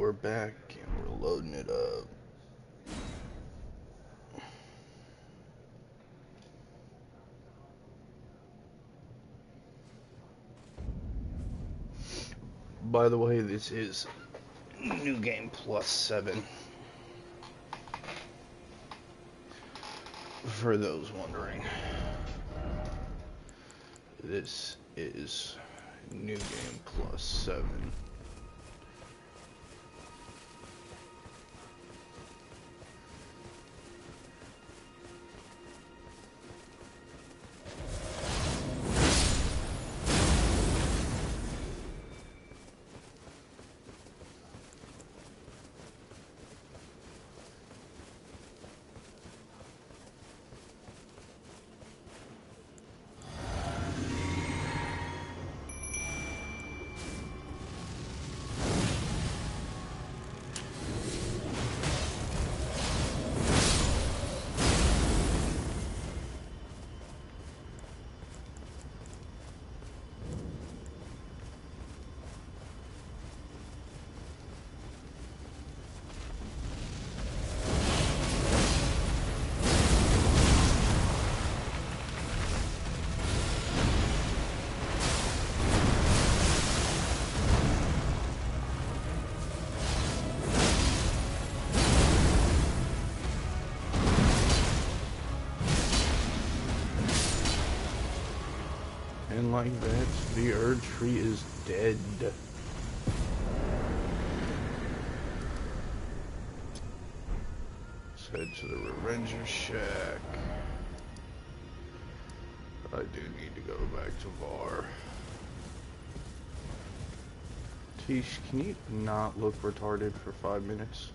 we're back and we're loading it up. By the way, this is New Game Plus 7. For those wondering, this is New Game Plus 7. And like that, the Erd Tree is dead. Let's head to the Revenger Shack. I do need to go back to Var. Tish, can you not look retarded for 5 minutes?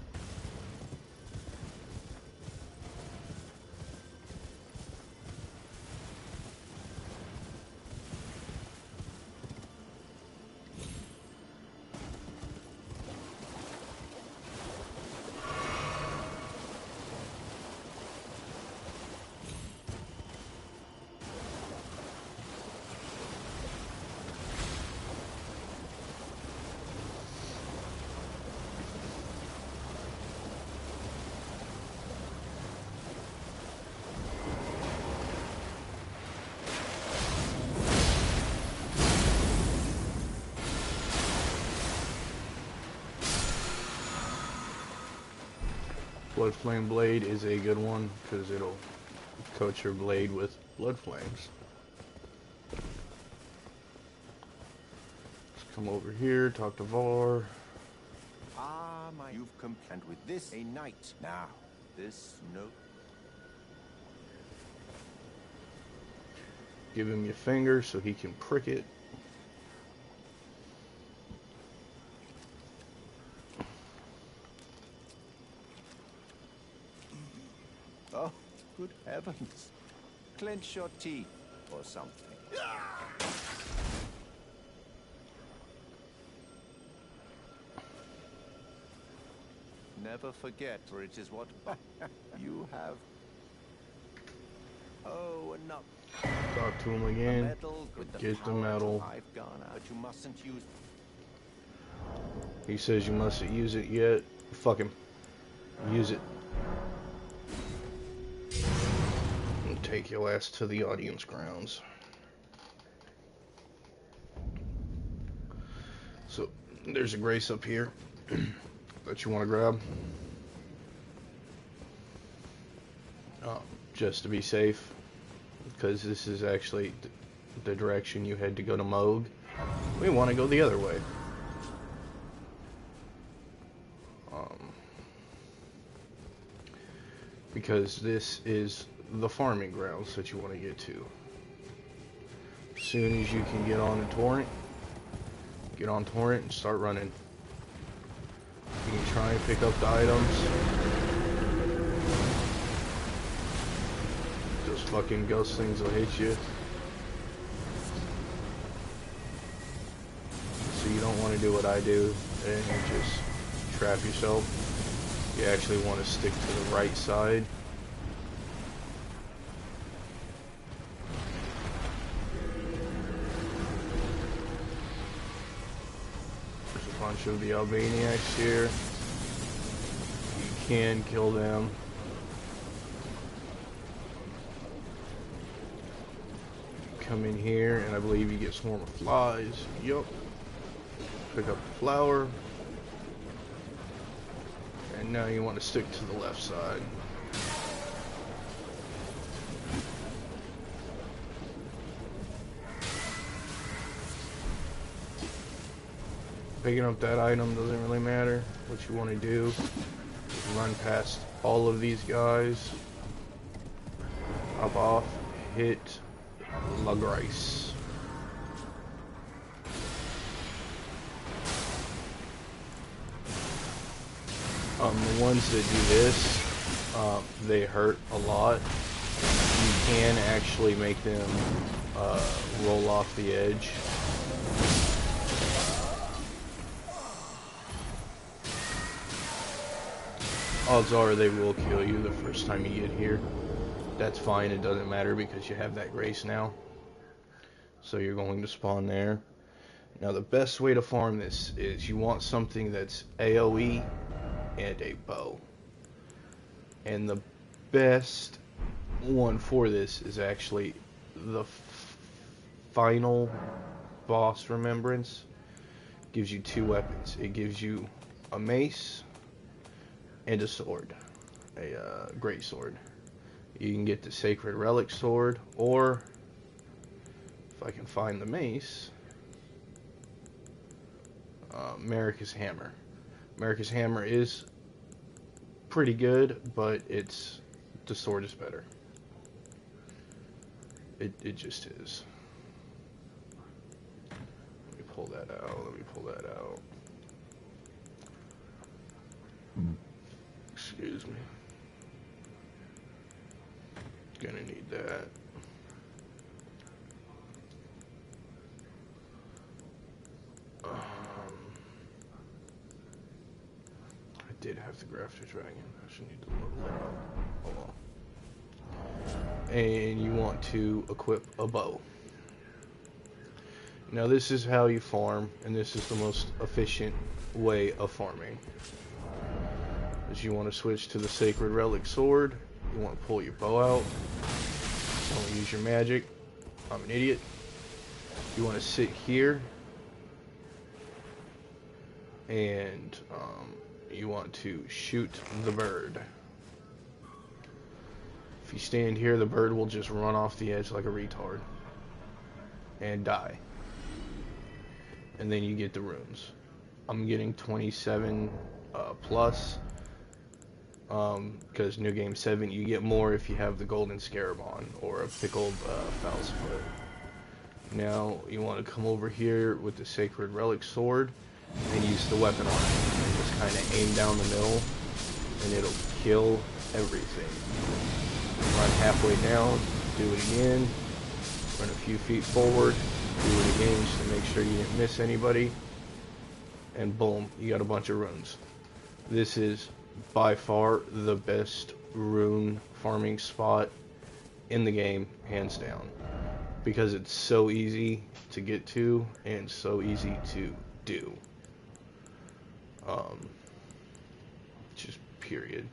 Blood Flame Blade is a good one because it'll coat your blade with blood flames. Let's come over here, talk to Var. Ah, you've complained with this a knight. Now, this note. Give him your finger so he can prick it. Oh, good heavens. Clench your teeth or something. Never forget, for it is what you have. Oh, enough. Talk to him again. Get the medal. I've gone out, but you mustn't use. He says you mustn't use it yet. Fuck him. Use it. And take your ass to the audience grounds. So, there's a grace up here that you want to grab. Just to be safe, because this is actually the direction you had to go to Moog. We want to go the other way. Because this is the farming grounds that you want to get to. As soon as you can get on a torrent, get on torrent and start running. You can try and pick up the items. Those fucking ghost things will hit you. So you don't want to do what I do and just trap yourself. You actually want to stick to the right side. There's a bunch of the Albaniacs here. You can kill them. Come in here, and I believe you get swarm of flies. Yup. Pick up the flower. And now you want to stick to the left side. Picking up that item doesn't really matter. What you want to do is run past all of these guys. Hop off. Hit La Grace. The ones that do this, they hurt a lot. You can actually make them roll off the edge. Odds are they will kill you the first time you get here. That's fine, it doesn't matter because you have that grace now. So you're going to spawn there. Now the best way to farm this is you want something that's AoE and a bow. And the best one for this is actually the final boss remembrance. Gives you two weapons. It gives you a mace and a sword, a great sword. You can get the sacred relic sword, or if I can find the mace, Marika's hammer. Marika's hammer is pretty good, but the sword is better. It just is. Let me pull that out. Let me pull that out. Excuse me. Gonna need that. I did have the Grafter Dragon. I should need to level it up. Hold on. And you want to equip a bow. Now this is how you farm, and this is the most efficient way of farming. Is you want to switch to the Sacred Relic Sword. You want to pull your bow out. Don't use your magic. I'm an idiot. You want to sit here. And you want to shoot the bird. If you stand here, the bird will just run off the edge like a retard. And die. And then you get the runes. I'm getting 27 plus. Because New Game 7, you get more if you have the Golden Scarab on, or a pickled Fowl's Foot. Now, you want to come over here with the Sacred Relic Sword, and use the weapon on it. And just kind of aim down the middle, and it'll kill everything. Run halfway down, do it again, run a few feet forward, do it again just to make sure you didn't miss anybody, and boom, you got a bunch of runes. This is by far the best rune farming spot in the game, hands down, because it's so easy to get to and so easy to do. Just period.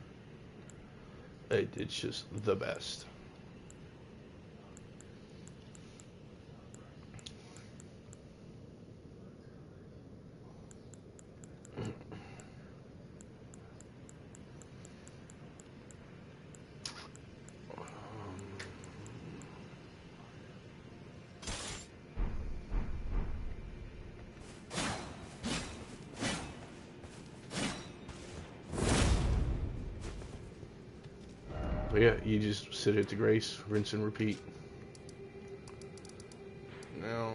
It's just the best. But yeah, you just sit at the Grace, rinse and repeat. Now,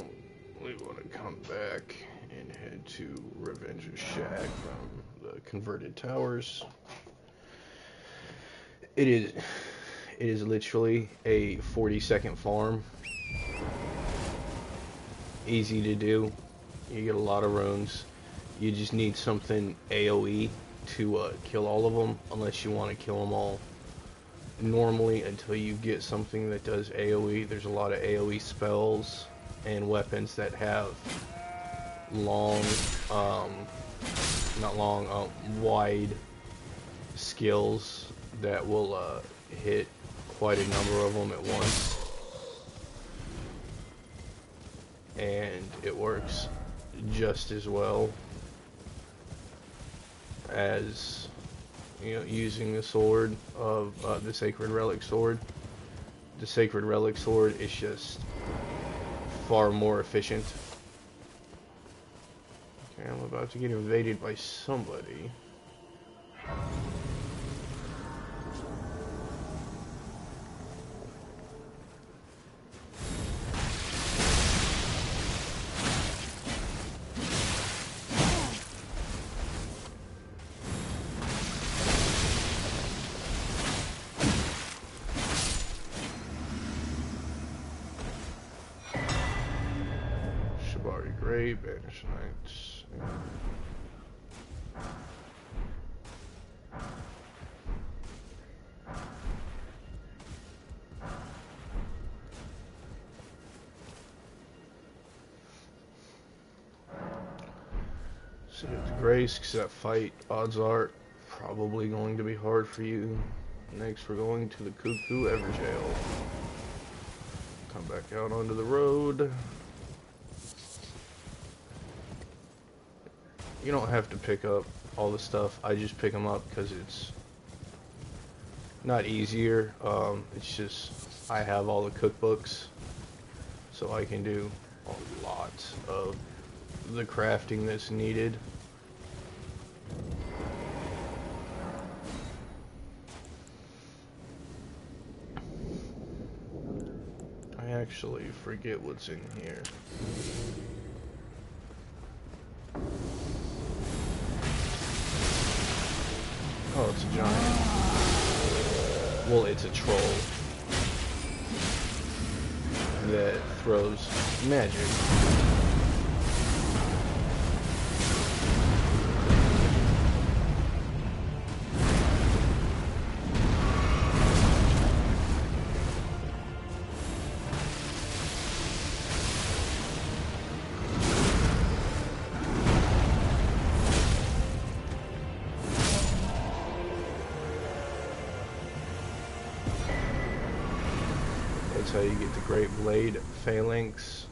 we want to come back and head to Revenge's Shack from the converted towers. It is literally a 40-second farm. Easy to do. You get a lot of runes. You just need something AoE to kill all of them, unless you want to kill them all normally until you get something that does AoE. There's a lot of AoE spells and weapons that have long, not long, wide skills that will hit quite a number of them at once, and it works just as well as, you know, using the sword of the Sacred Relic Sword. The Sacred Relic Sword is just far more efficient. Okay, I'm about to get invaded by somebody. Great, Banish Knights. So you have the Grace, because that fight, odds are, probably going to be hard for you. Next, we're going to the Cuckoo Everjail. Come back out onto the road. You don't have to pick up all the stuff. I just pick them up because it's not easier. It's just I have all the cookbooks, so I can do a lot of the crafting that's needed. I actually forget what's in here. Oh, it's a giant. Well, it's a troll that throws magic. That's how you get the Great Blade Phalanx.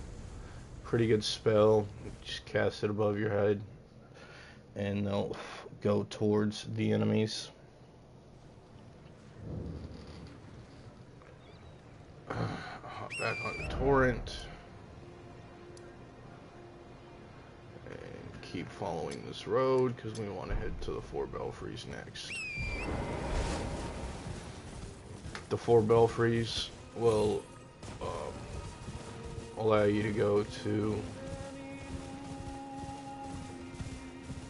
Pretty good spell. Just cast it above your head and they'll go towards the enemies. Hop back on the torrent and keep following this road because we want to head to the Four Belfries next. The Four Belfries will allow you to go to,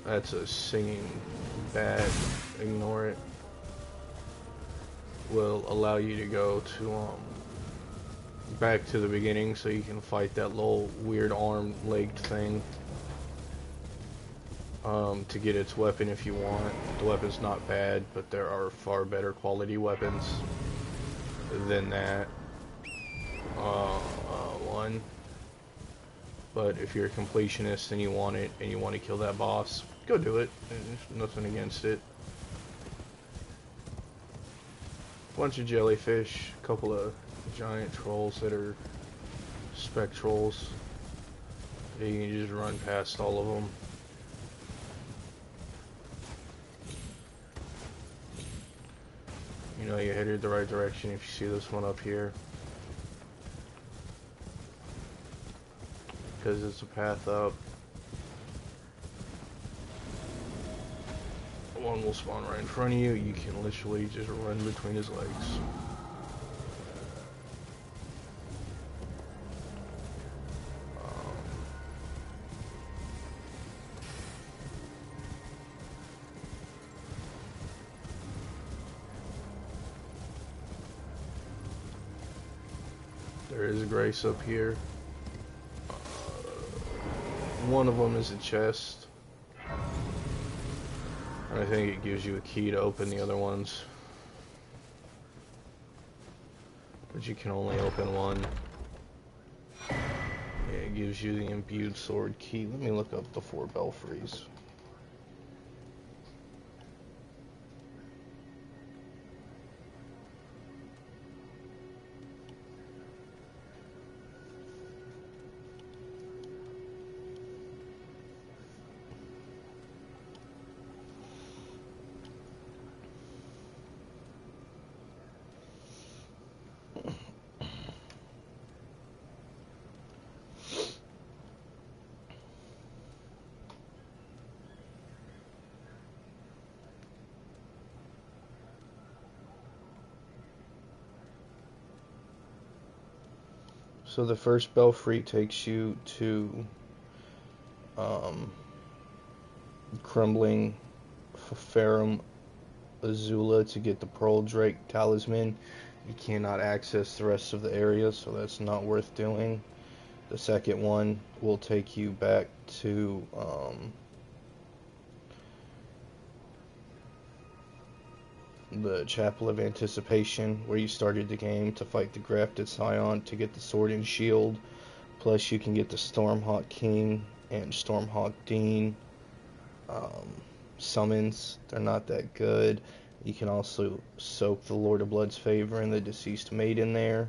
that's a singing bat, ignore it, will allow you to go to back to the beginning so you can fight that little weird arm-legged thing to get its weapon if you want. The weapon's not bad, but there are far better quality weapons than that one. But if you're a completionist and you want it and you want to kill that boss, go do it. There's nothing against it. Bunch of jellyfish, a couple of giant trolls that are spec trolls. You can just run past all of them. You know you're headed the right direction if you see this one up here. Because it's a path up. One will spawn right in front of you. You can literally just run between his legs. There is a Grace up here. One of them is a chest. And I think it gives you a key to open the other ones. But you can only open one. Yeah, That gives you the imbued sword key. Let me look up the 4 belfries. So the first belfry takes you to Crumbling Farum Azula to get the Pearl Drake talisman. You cannot access the rest of the area, so that's not worth doing. The second one will take you back to the Chapel of Anticipation, where you started the game, to fight the Grafted Scion to get the sword and shield. Plus you can get the Stormhawk King and Stormhawk Dean summons. They're not that good. You can also soak the Lord of Blood's favor and the Deceased Maiden there.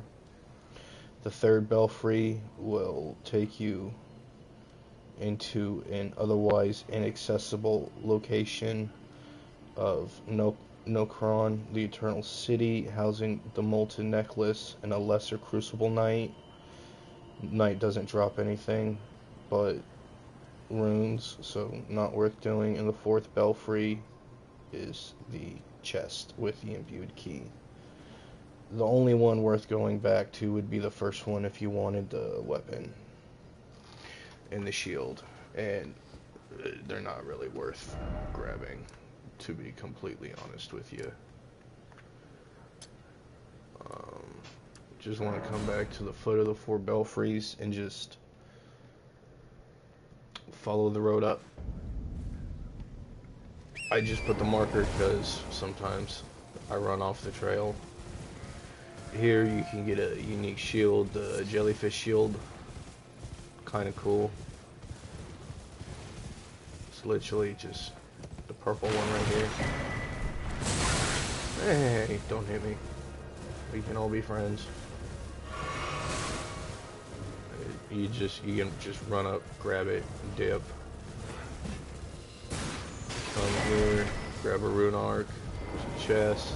The third belfry will take you into an otherwise inaccessible location of Nokron, the Eternal City, housing the Molten Necklace and a Lesser Crucible Knight. Knight doesn't drop anything but runes, so not worth doing. And the fourth belfry is the chest with the imbued key. The only one worth going back to would be the first one if you wanted the weapon and the shield, and they're not really worth grabbing, to be completely honest with you. Just want to come back to the foot of the 4 belfries and just follow the road up. I just put the marker because sometimes I run off the trail. Here you can get a unique shield, the jellyfish shield. Kind of cool. It's literally just the purple one right here. Hey, don't hit me. We can all be friends. You can just run up, grab it, dip. Come here, grab a rune arc, chest.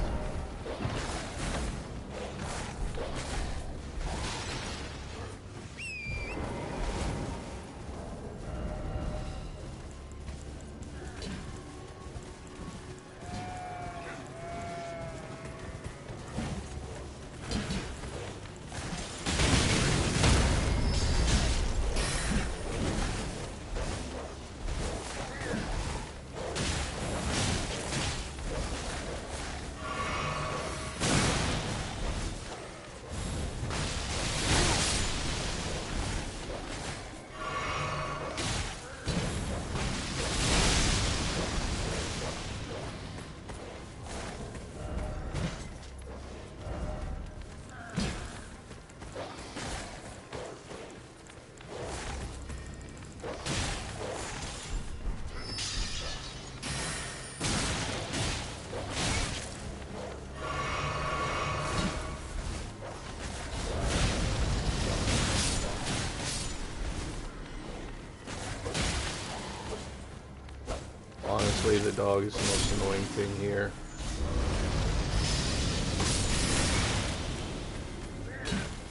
Honestly, the dog is the most annoying thing here.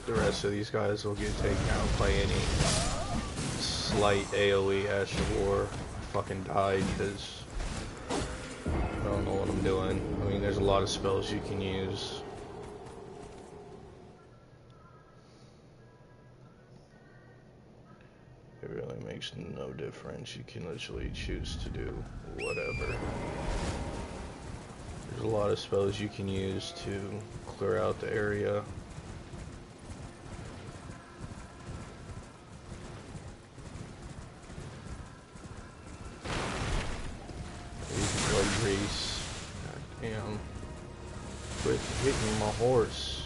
The rest of these guys will get taken out by any slight AoE Ash of War. I fucking died because I don't know what I'm doing. I mean, there's a lot of spells you can use. It really makes no difference. You can literally choose to do whatever. There's a lot of spells you can use to clear out the area. Blood grease. God damn. Quit hitting my horse.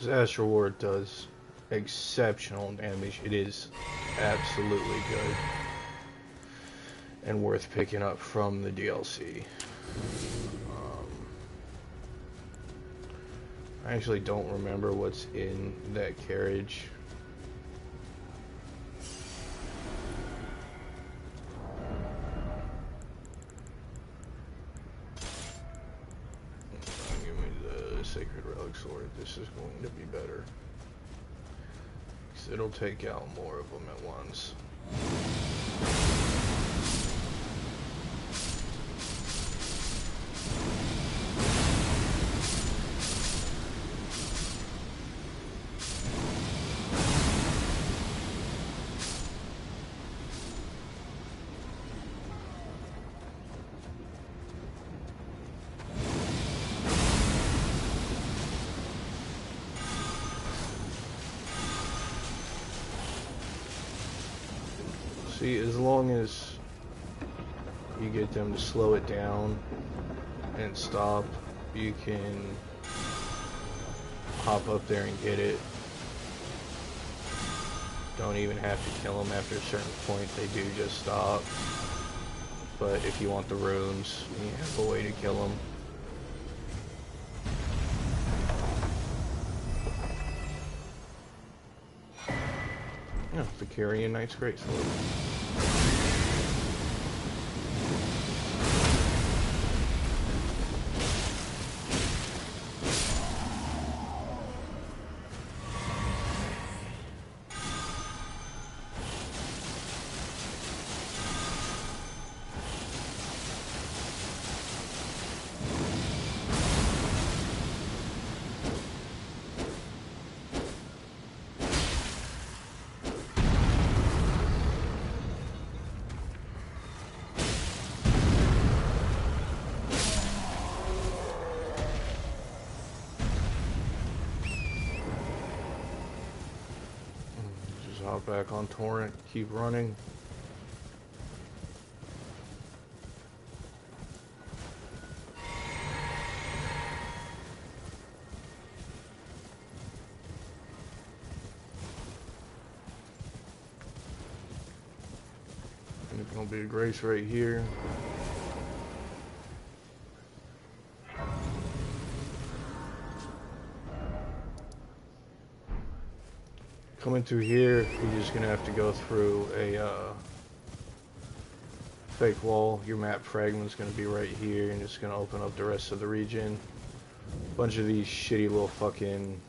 Because Astral Ward does exceptional damage. It is absolutely good. And worth picking up from the DLC. I actually don't remember what's in that carriage. Give me the Sacred Relic Sword. This is going to be better. Because it'll take out more of them at once. See, as long as you get them to slow it down and stop, you can hop up there and get it. Don't even have to kill them after a certain point, they do just stop. But if you want the runes, you have a way to kill them. Yeah, the Carrion Knight's Greatsword. Hop back on Torrent, keep running. And it's gonna be a grace right here. Coming through here, you're just gonna have to go through a fake wall. Your map fragment's gonna be right here, and it's gonna open up the rest of the region. Bunch of these shitty little fucking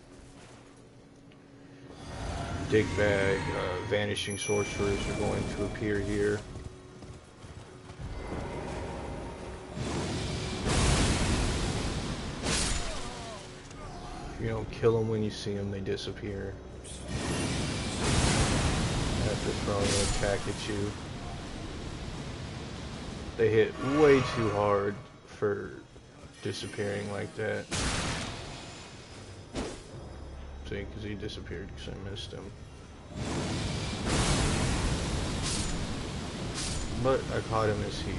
dickbag vanishing sorcerers are going to appear here. If you don't kill them when you see them, they disappear. After throwing an attack at you. They hit way too hard for disappearing like that. See, because he disappeared because I missed him. But I caught him as he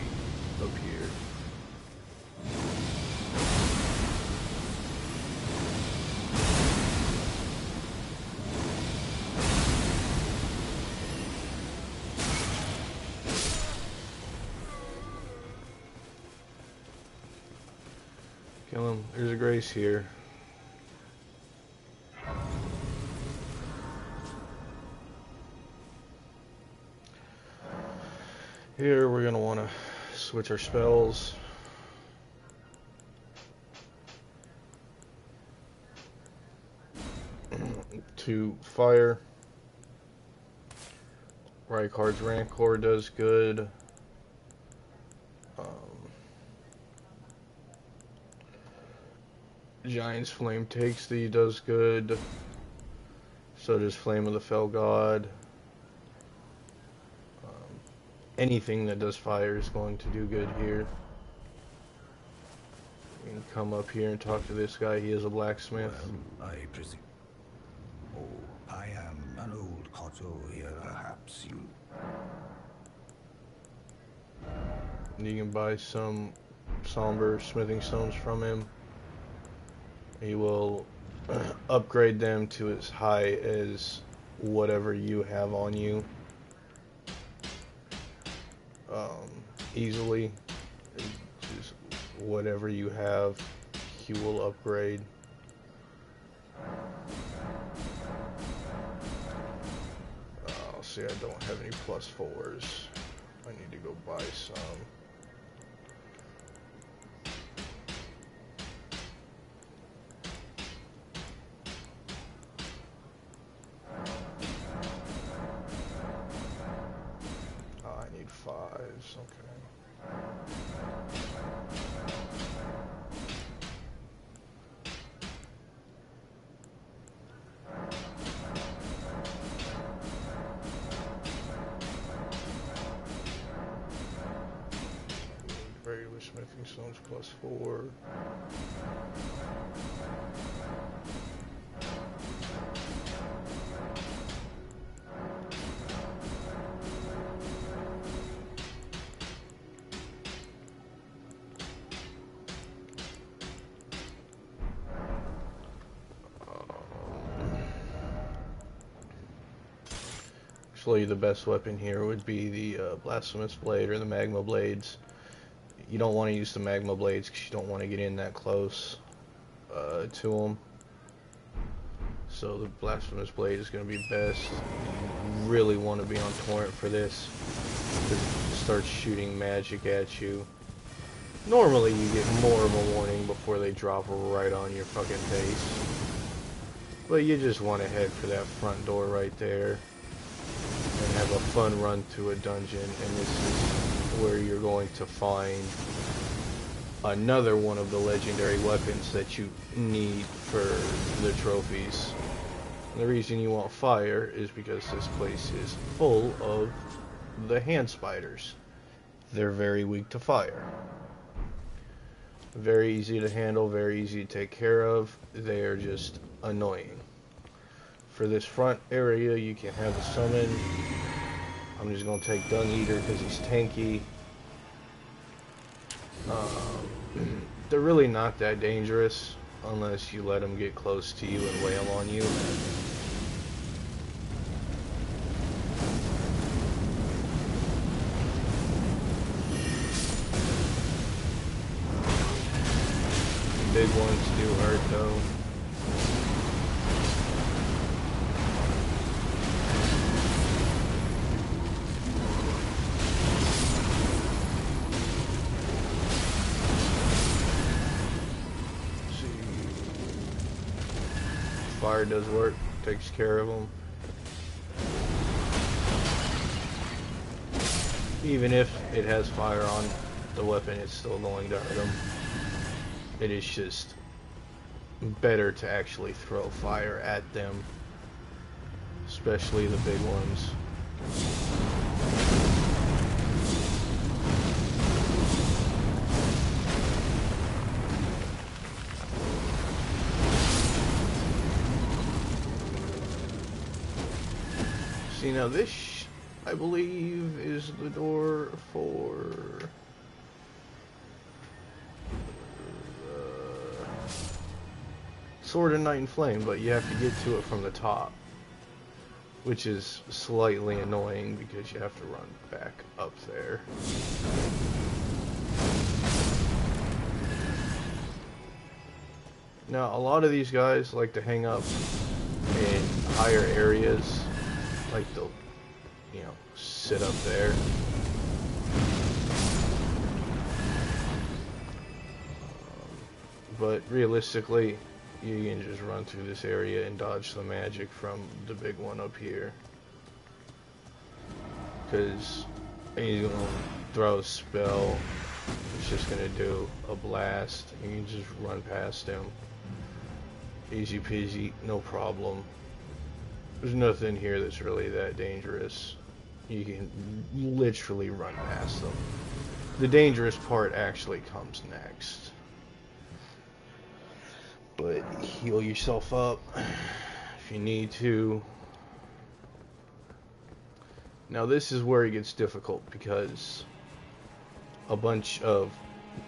appeared. Kill him. There's a grace here. Here we're gonna want to switch our spells. To fire. Rykard's Rancor does good. Giant's Flame Takes Thee does good. So does Flame of the Fell God. Anything that does fire is going to do good here. You can come up here and talk to this guy. He is a blacksmith. Well, I presume. Oh, I am an old Koto here. Perhaps you. You can buy some somber smithing stones from him. He will upgrade them to as high as whatever you have on you. Easily. Just whatever you have, he will upgrade. See, I don't have any +4s. I need to go buy some. Oh, I need 5s, okay. Regular smithing stones +4. Actually, the best weapon here would be the blasphemous blade or the magma blades. You don't want to use the magma blades because you don't want to get in that close to them. So the blasphemous blade is going to be best. You really want to be on torrent for this because it starts shooting magic at you. Normally you get more of a warning before they drop right on your fucking face. But you just want to head for that front door right there and have a fun run through a dungeon, and this is where you're going to find another one of the legendary weapons that you need for the trophies. And the reason you want fire is because this place is full of the hand spiders. They're very weak to fire. Very easy to handle, very easy to take care of. They are just annoying. For this front area, you can have a summon. I'm just going to take Dung Eater because he's tanky. They're really not that dangerous unless you let them get close to you and wail on you. Big ones do hurt though. Fire does work, takes care of them. Even if it has fire on the weapon, it's still going to hurt them. It is just better to actually throw fire at them, especially the big ones. See, now this, I believe, is the door for Sword and Night and Flame, but you have to get to it from the top, which is slightly annoying because you have to run back up there. Now, a lot of these guys like to hang up in higher areas, like they'll, you know, sit up there. But realistically, you can just run through this area and dodge the magic from the big one up here. Because he's going to throw a spell. It's just going to do a blast. You can just run past him. Easy peasy, no problem. There's nothing here that's really that dangerous. You can literally run past them. The dangerous part actually comes next. But heal yourself up if you need to. Now this is where it gets difficult because a bunch of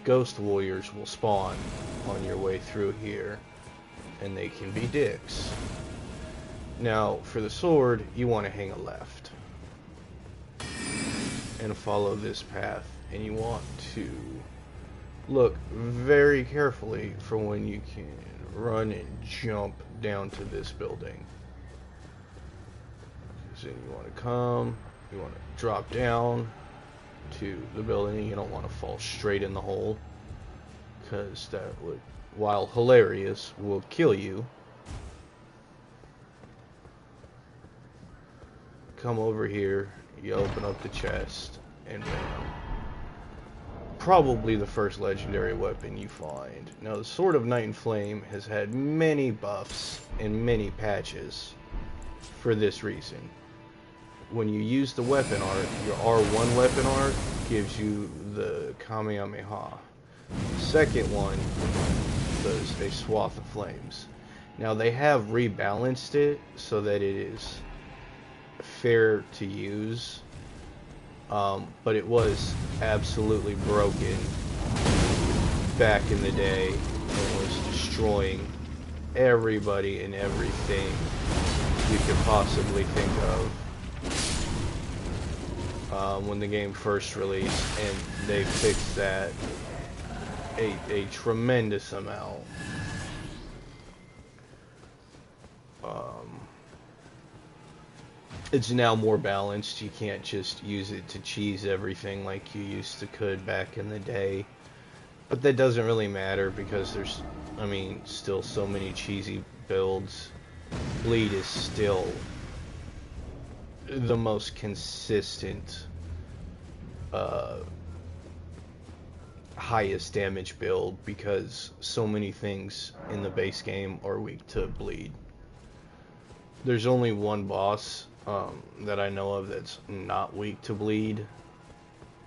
ghost warriors will spawn on your way through here. and they can be dicks. Now, for the sword, you want to hang a left and follow this path, and you want to look very carefully for when you can run and jump down to this building. So then you want to come, you want to drop down to the building. You don't want to fall straight in the hole, because that would, while hilarious, will kill you. Come over here, you open up the chest, and bam. Probably the first legendary weapon you find. Now, the Sword of Night and Flame has had many buffs and many patches for this reason. When you use the weapon art, your R1 weapon art gives you the Kamehameha. The second one does a swath of flames. Now, they have rebalanced it so that it is fair to use, but it was absolutely broken back in the day and was destroying everybody and everything you could possibly think of when the game first released, and they fixed that a tremendous amount. It's now more balanced. You can't just use it to cheese everything like you used to could back in the day. But that doesn't really matter, because there's, I mean, still so many cheesy builds. Bleed is still the most consistent, highest damage build, because so many things in the base game are weak to bleed. There's only one boss that I know of that's not weak to bleed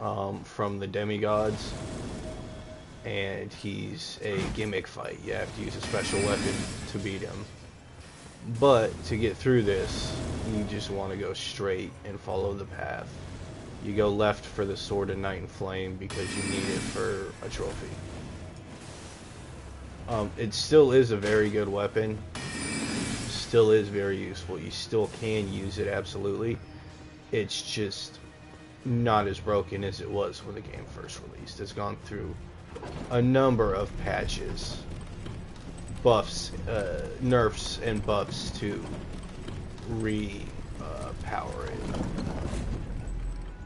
from the demigods, and he's a gimmick fight. You have to use a special weapon to beat him. But to get through this, you just want to go straight and follow the path. You go left for the Sword of Night and Flame because you need it for a trophy. It still is a very good weapon. Still is very useful. You still can use it, absolutely. It's just not as broken as it was when the game first released. It's gone through a number of patches, buffs, nerfs, and buffs to power it.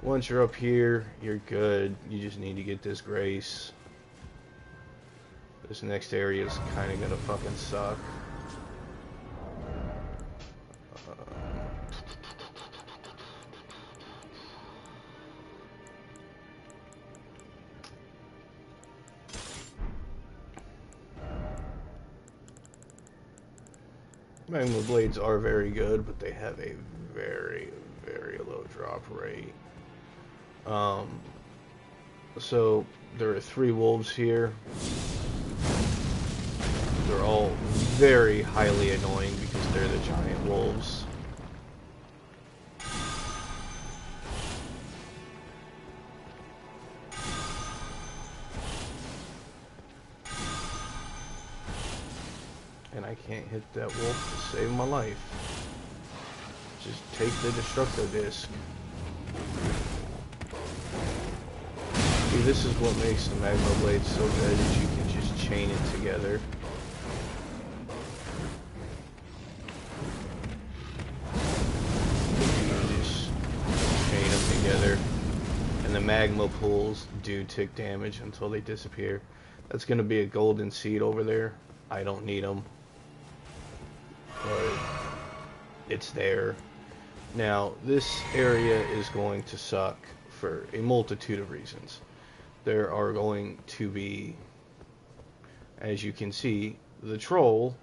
Once you're up here, you're good. You just need to get this grace. This next area is kind of gonna fucking suck. Magma blades are very good, but they have a very, very low drop rate. So there are 3 wolves here. They're all very highly annoying because they're the giant wolves. And I can't hit that wolf to save my life. Just take the destructo disc. See, this is what makes the magma blade so good, is you can just chain it together. You can just chain them together, and the magma pools do tick damage until they disappear. That's going to be a golden seed over there. I don't need them, but it's there. Now, this area is going to suck for a multitude of reasons. There are going to be, as you can see, the troll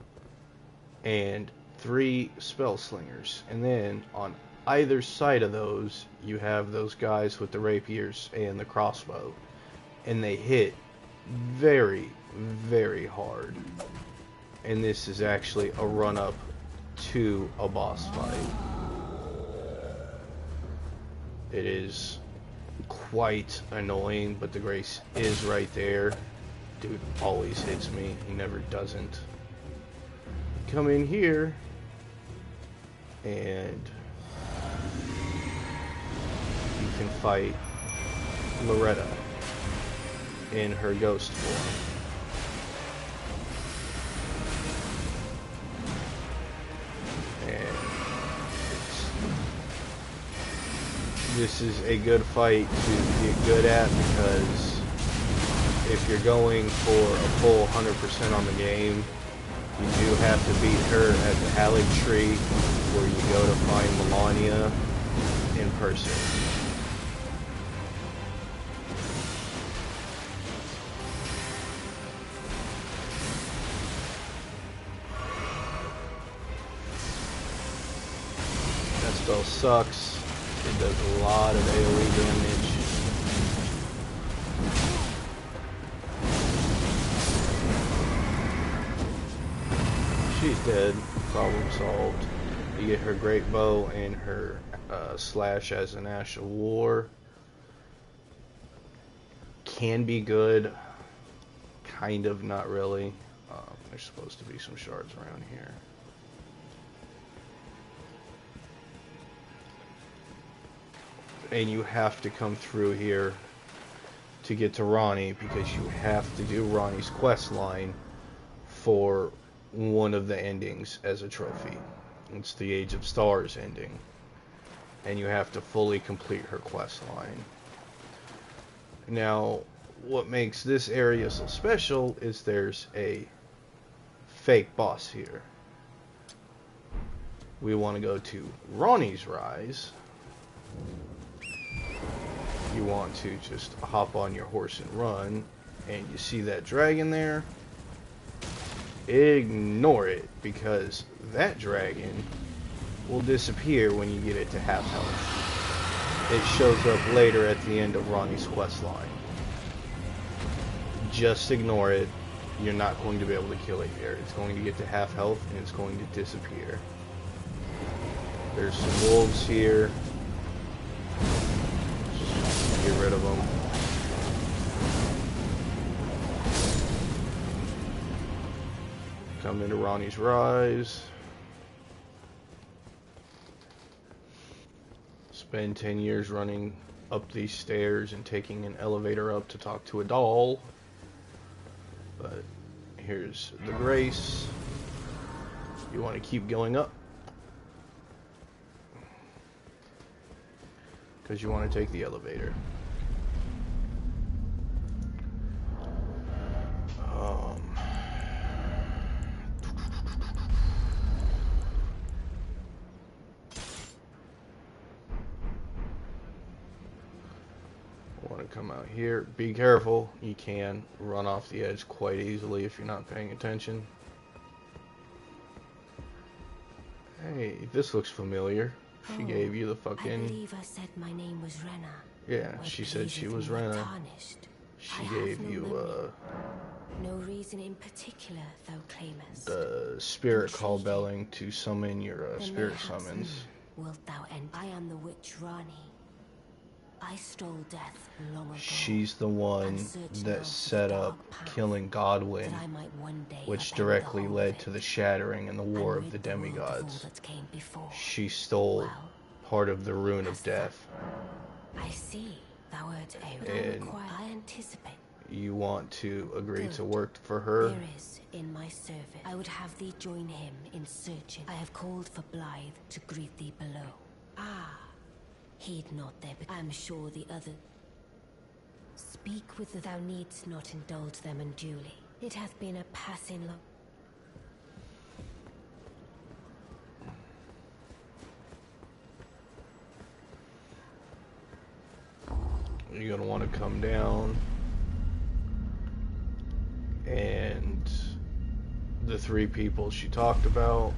and 3 spell slingers, and then on either side of those you have those guys with the rapiers and the crossbow, and they hit very, very hard. And this is actually a run-up to a boss fight. It is quite annoying, but the grace is right there. Dude always hits me. He never doesn't. come in here and you can fight Loretta in her ghost form. And this is a good fight to get good at, because if you're going for a full 100% on the game, you do have to beat her at the Halleck Tree, where you go to find Melania in person. That spell sucks. It does a lot of AoE damage. She's dead. Problem solved. You get her great bow and her slash as an Ash of War. Can be good. Kind of, not really. There's supposed to be some shards around here. And you have to come through here to get to Ronnie, because you have to do Ronnie's quest line for one of the endings as a trophy. It's the Age of Stars ending, and you have to fully complete her quest line. Now, what makes this area so special is there's a fake boss here. We want to go to Ronnie's Rise. You want to just hop on your horse and run, and you see that dragon there? Ignore it, because that dragon will disappear when you get it to half health. It shows up later at the end of Ronnie's quest line. Just ignore it. You're not going to be able to kill it here. It's going to get to half health and it's going to disappear. There's some wolves here. Just get rid of them. Come into Ronnie's Rise. Spend 10 years running up these stairs and taking an elevator up to talk to a doll. But here's the Grace. You want to keep going up, because you want to take the elevator. Want to come out here. Be careful. You can run off the edge quite easily if you're not paying attention. Hey, this looks familiar. She gave you the fucking... I believe I said my name was Rena. Yeah, she said she was Rena. She gave you, no reason in particular, thou claimest. the spirit call belling to summon your spirit summons. Wilt thou end? I am the witch Rani. I stole death long ago. She's the one that set up killing Godwyn, which directly led to the shattering and the war of the demigods. She stole part of the rune of death. I see. Thou art and I anticipate. You want to agree to work for her? There is in my service. I would have thee join him in searching. I have called for Blythe to greet thee below. Ah. Heed not there, but I am sure the other... Speak with the... Thou needst not indulge them unduly. It hath been a passing long... You're gonna want to come down, and the three people she talked about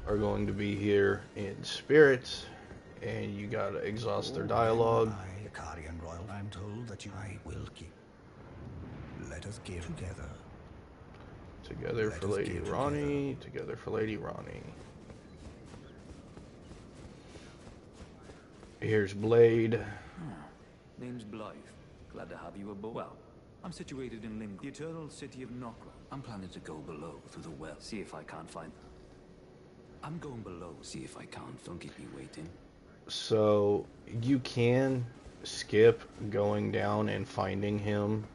are going to be here in spirits. And you gotta exhaust their dialogue. I, Carian Royal, I'm told that I will keep. Let us get together. Together for Lady Ronnie. Together for Lady Ronnie. Here's Blade. Name's Blythe. Glad to have you aboard. Well, I'm situated in Lim, the eternal city of Nokron. I'm planning to go below through the well. See if I can't find... I'm going below, see if I can't. Don't keep me waiting. So you can skip going down and finding him.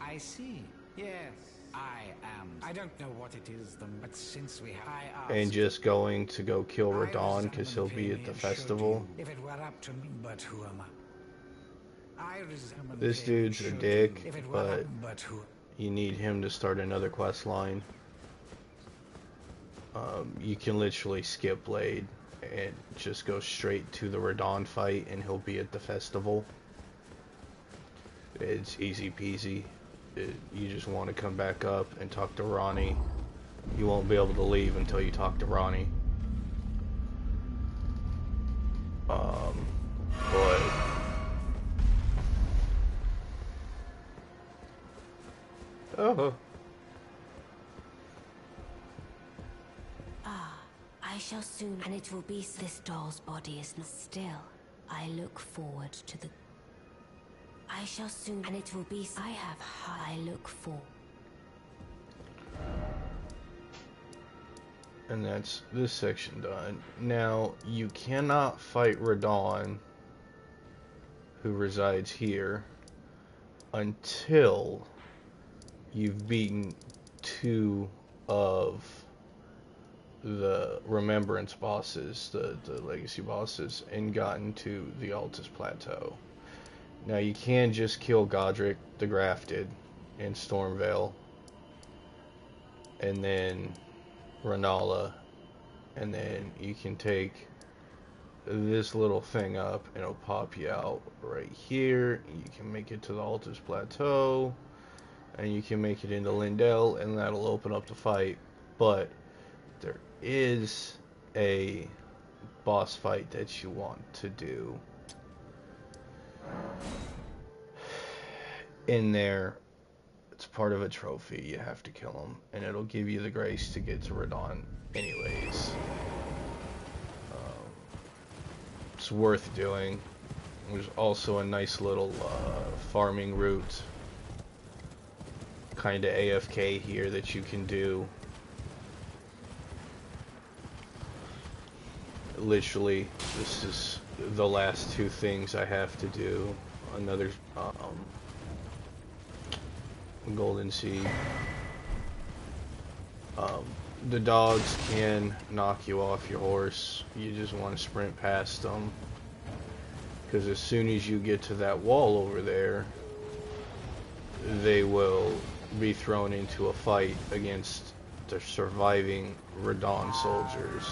I see. Yes, I am. I don't know what it is, but since we have... And just going to go kill Radon because he'll be at the Payment festival. should you, if it were up to me, but who am I? This dude's a dick, but you need him to start another quest line. You can literally skip Blade and just go straight to the Radon fight and he'll be at the festival. It's easy peasy. You just want to come back up and talk to Ronnie. You won't be able to leave until you talk to Ronnie. But oh. I shall soon, and it will be this doll's body is not still. I look forward to the... I shall soon, and it will be... I have high... I look for... And that's this section done. Now, you cannot fight Radon, who resides here, until you've beaten 2 of the Remembrance bosses, the Legacy bosses, and gotten to the Altus Plateau. Now, you can just kill Godric the Grafted in Stormvale, and then Renala, and then you can take this little thing up and it'll pop you out right here. You can make it to the Altus Plateau and you can make it into Lindell and that'll open up the fight. But there is a boss fight that you want to do in there. It's part of a trophy. You have to kill him, and it'll give you the grace to get to Radon anyways. It's worth doing. There's also a nice little farming route, kind of AFK here, that you can do. Literally, this is the last 2 things I have to do. Another Golden Seed. The dogs can knock you off your horse. You just want to sprint past them, because as soon as you get to that wall over there, they will be thrown into a fight against the surviving Radon soldiers.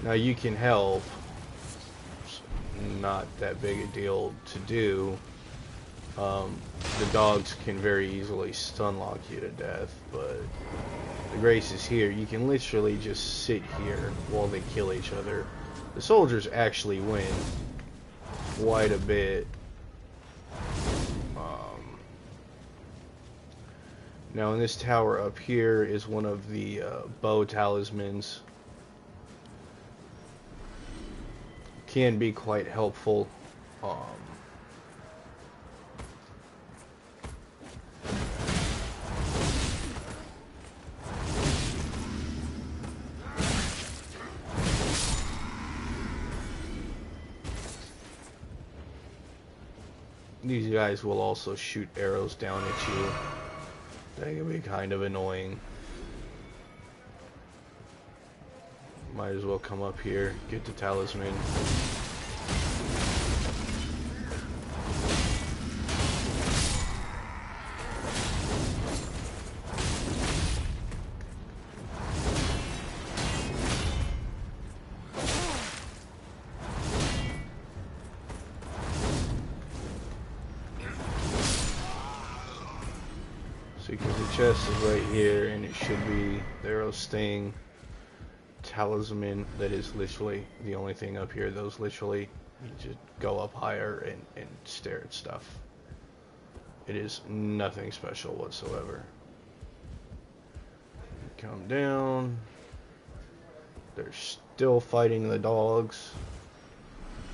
Now you can help. It's not that big a deal to do. The dogs can very easily stun lock you to death, but the grace is here. You can literally just sit here while they kill each other. The soldiers actually win quite a bit. Now in this tower up here is one of the bow talismans. Can be quite helpful. These guys will also shoot arrows down at you. That can be kind of annoying. Might as well come up here, get the talisman. See, because the chest is right here, and it should be the arrow sting talisman. That is literally the only thing up here. Those literally, you just go up higher and stare at stuff. It is nothing special whatsoever. Come down. They're still fighting the dogs.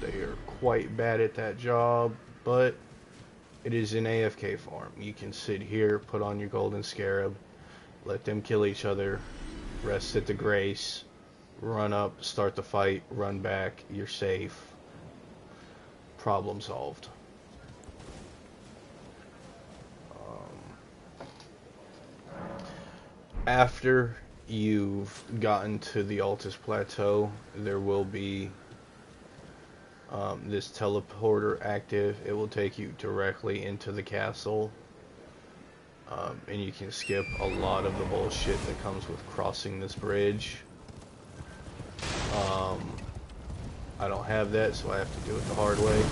They are quite bad at that job, but It is an AFK farm. You can sit here, put on your golden scarab, let them kill each other, rest at the grace, run up, start the fight, run back, you're safe. Problem solved. After you've gotten to the Altus Plateau, there will be this teleporter active. It will take you directly into the castle, and you can skip a lot of the bullshit that comes with crossing this bridge. I don't have that, so I have to do it the hard way.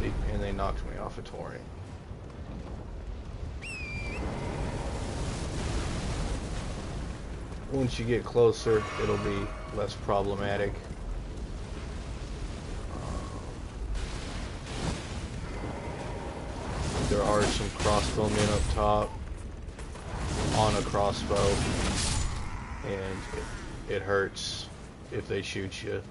See, and they knocked me off a torrent. Once you get closer, it'll be less problematic. There are some crossbowmen up top on a crossbow, and it hurts if they shoot you.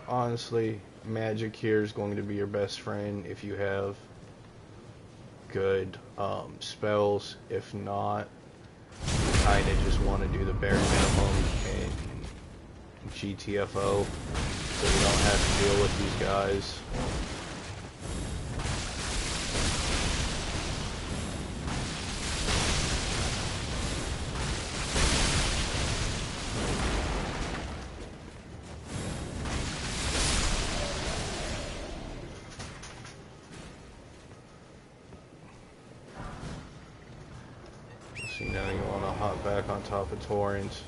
Honestly, magic here is going to be your best friend if you have good spells. If not, you kind of just want to do the bare minimum and GTFO so you don't have to deal with these guys. See, now you want to hop back on top of torrent.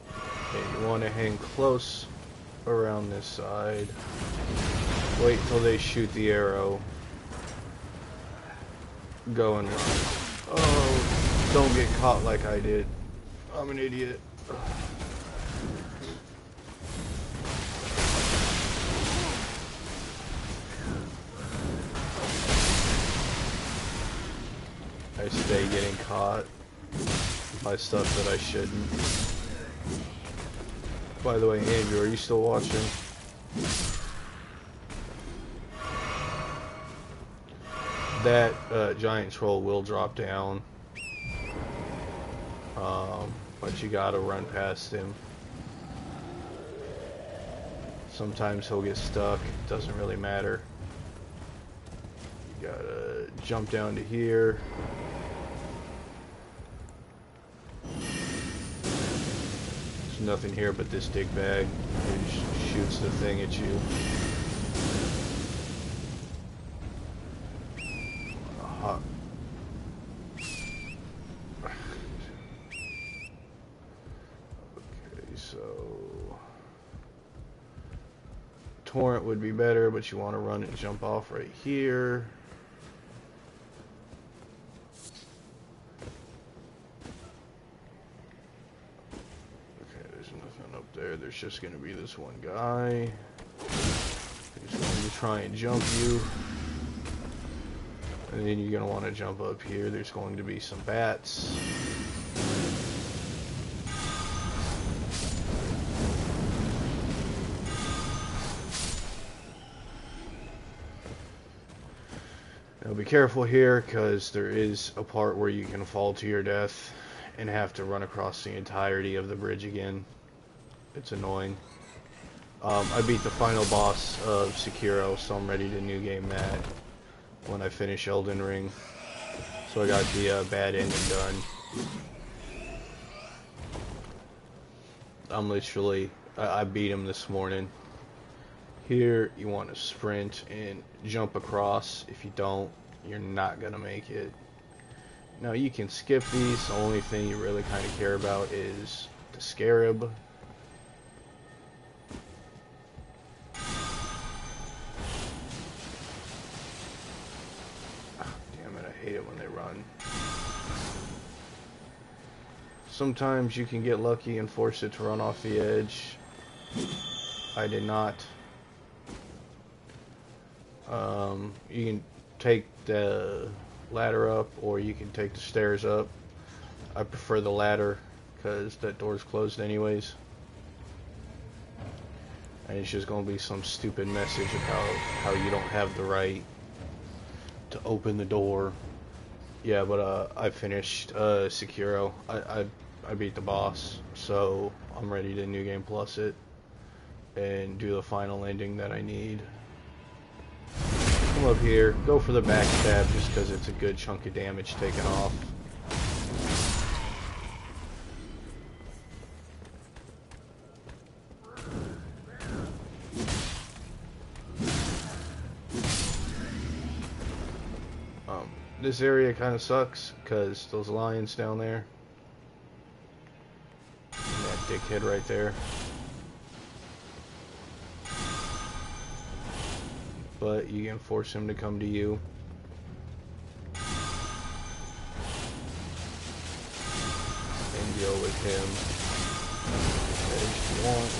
Okay, you want to hang close around this side. Wait till they shoot the arrow. Go and run. Oh, don't get caught like I did. I'm an idiot. I stay getting caught by stuff that I shouldn't. By the way, Andrew, are you still watching? That giant troll will drop down, but you gotta run past him. Sometimes he'll get stuck, it doesn't really matter. You gotta jump down to here. There's nothing here but this dig bag. It just shoots the thing at you. Okay, so torrent would be better, but you want to run and jump off right here. There's just going to be this one guy who's going to try and jump you, and then you're going to want to jump up here. There's going to be some bats. Now be careful here, because there is a part where you can fall to your death and have to run across the entirety of the bridge again. It's annoying. I beat the final boss of Sekiro, so I'm ready to new game that when I finish Elden Ring. So I got the bad ending done. I'm literally, I beat him this morning. Here, you want to sprint and jump across. If you don't, you're not gonna make it. Now you can skip these. The only thing you really kind of care about is the scarab. Hate it when they run. Sometimes you can get lucky and force it to run off the edge. I did not. You can take the ladder up, or you can take the stairs up. I prefer the ladder because that door's closed anyways. And it's just gonna be some stupid message about how you don't have the right to open the door. Yeah, but I finished Sekiro. I beat the boss, so I'm ready to New Game Plus it and do the final ending that I need. Come up here, go for the backstab just because it's a good chunk of damage taken off. This area kind of sucks because those lions down there and that dickhead right there. But you can force him to come to you. And deal with him as you want.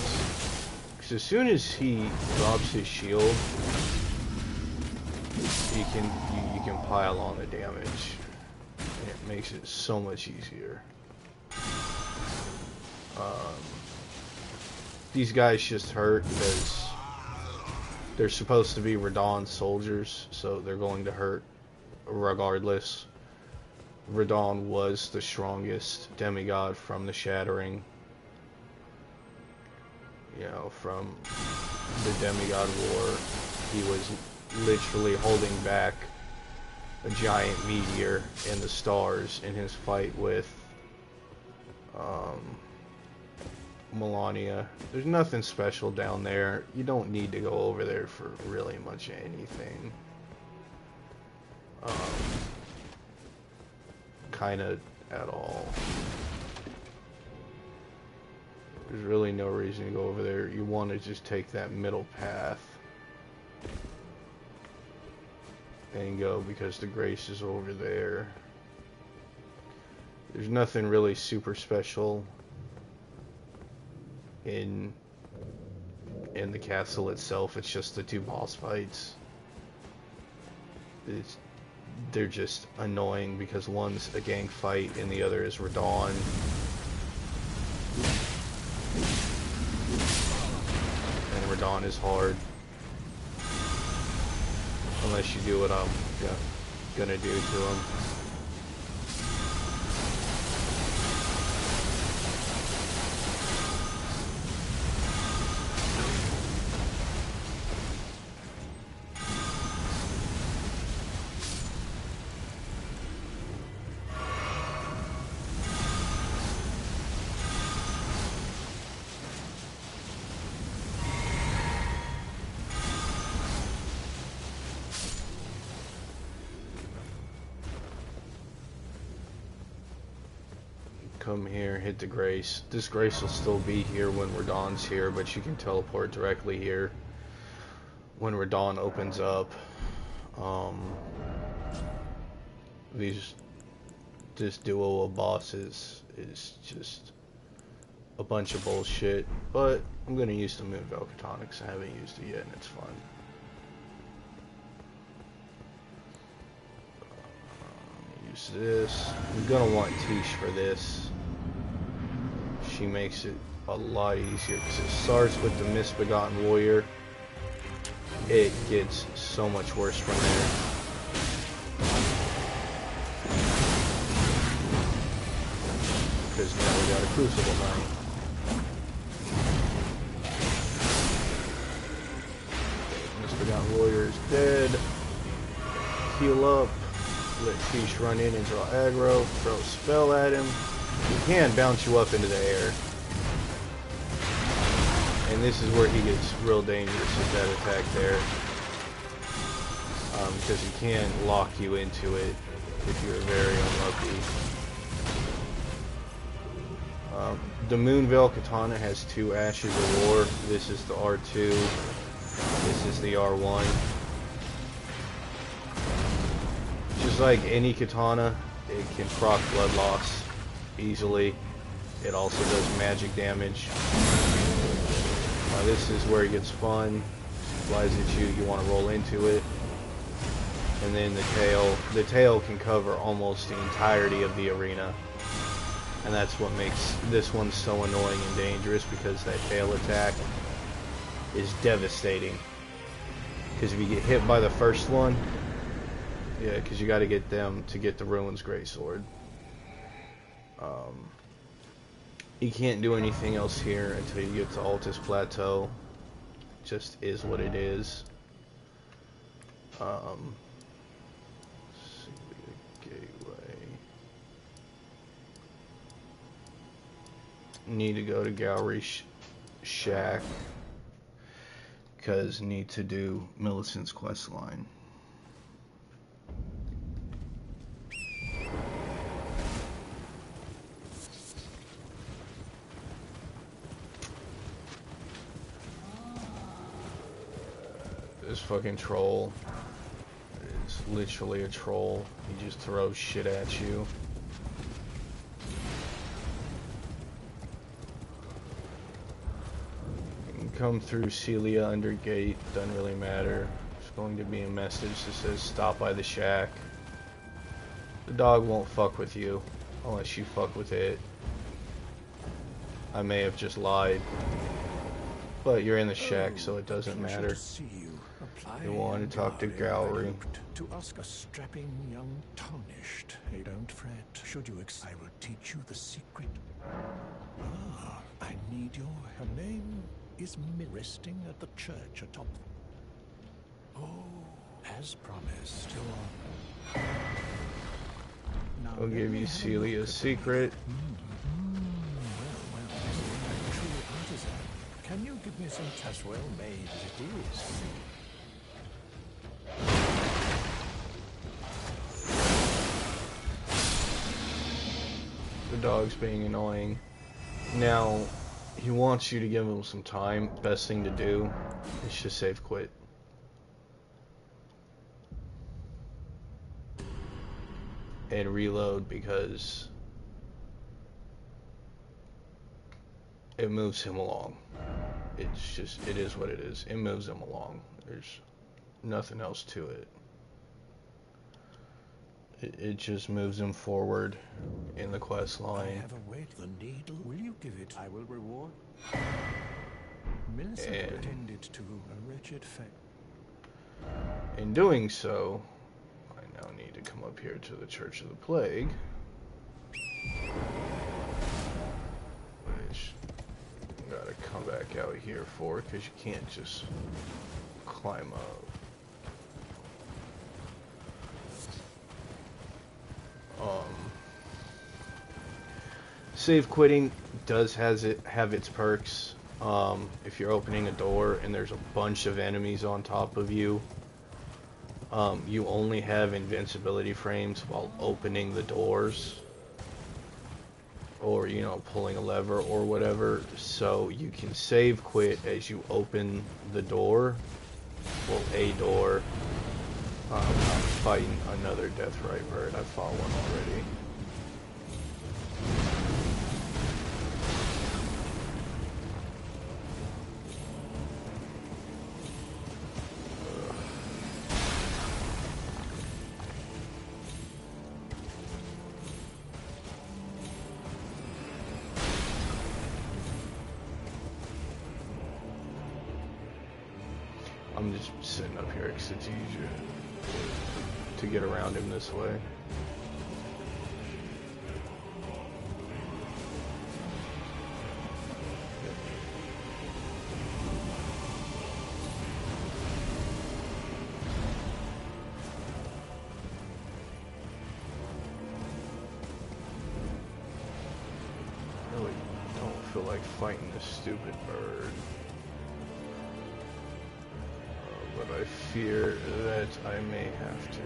Because as soon as he drops his shield, you can pile on the damage. And it makes it so much easier. These guys just hurt because they're supposed to be Radahn soldiers, so they're going to hurt regardless. Radahn was the strongest demigod from the Shattering. You know, from the Demigod War. He was literally holding back a giant meteor in the stars in his fight with Melania. There's nothing special down there. You don't need to go over there for really much anything. Kind of at all. There's really no reason to go over there. You want to just take that middle path and go because the Grace is over there. There's nothing really super special in the castle itself. It's just the two boss fights. They're just annoying because one's a gang fight and the other is Radahn. And Radahn is hard. Unless you do what I'm gonna do to him. Come here, hit the Grace. This Grace will still be here when Radahn's here, but you can teleport directly here when Radahn opens up. This duo of bosses is just a bunch of bullshit, but I'm gonna use the Moonveil Katana because I haven't used it yet and it's fun. Use this. I'm gonna want Tish for this. She makes it a lot easier because it starts with the Misbegotten Warrior. It gets so much worse from there. Because now we got a Crucible Knight. Misbegotten Warrior is dead. Heal up. Let Tish run in and draw aggro. Throw a spell at him. He can bounce you up into the air. And this is where he gets real dangerous with that attack there. Because he can lock you into it if you're very unlucky. The Moonveil Katana has two Ashes of War. This is the R2. This is the R1. Just like any katana, it can proc blood loss easily. It also does magic damage. This is where it gets fun. Flies at you, you want to roll into it. And then the tail can cover almost the entirety of the arena. And that's what makes this one so annoying and dangerous, because that tail attack is devastating. Because if you get hit by the first one, yeah, because you got to get them to get the Ruin's Greatsword. You can't do anything else here until you get to Altus Plateau. Just is what it is. Let's see, gateway. Need to go to Gallery Shack, because need to do Millicent's quest line. This fucking troll is literally a troll. He just throws shit at you. You can come through Celia under gate, doesn't really matter. There's going to be a message that says stop by the shack. The dog won't fuck with you unless you fuck with it. I may have just lied. But you're in the shack, so it doesn't matter. You want to talk to Gallery. To ask a strapping young tarnished. Hey, don't fret. Should you I will teach you the secret. Ah, I need your... Her name is resting at the church atop... Oh, as promised. I'll give you Celia's secret. Can you give me some as well made as it is? The dog's being annoying. Now, he wants you to give him some time. Best thing to do is just save quit. And reload, because it moves him along. It's just, it is what it is. It moves him along. There's nothing else to it. It just moves him forward in the quest line. I have awaited the needle. Will you give it? I will reward. Millicent pretended to a wretched fate. In doing so, I now need to come up here to the Church of the Plague. Which I gotta come back out here for, because you can't just climb up. Save quitting does have its perks. If you're opening a door and there's a bunch of enemies on top of you, you only have invincibility frames while opening the doors, or, you know, pulling a lever or whatever. So you can save quit as you open the door, well, a door. I'm fighting another Deathrite bird. I fought one already. I'm just sitting up here because it's easier to get around him this way. I really don't feel like fighting this stupid bird. But I fear that I may have to.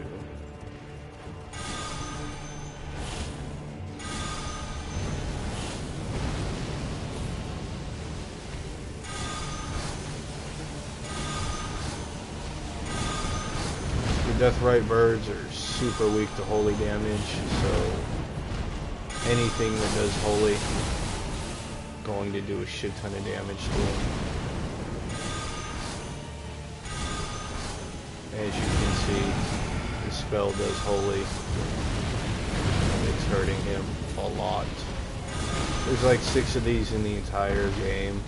The Deathrite birds are super weak to holy damage, so anything that does holy going to do a shit ton of damage to him. As you can see, the spell does holy. It's hurting him a lot. There's like 6 of these in the entire game.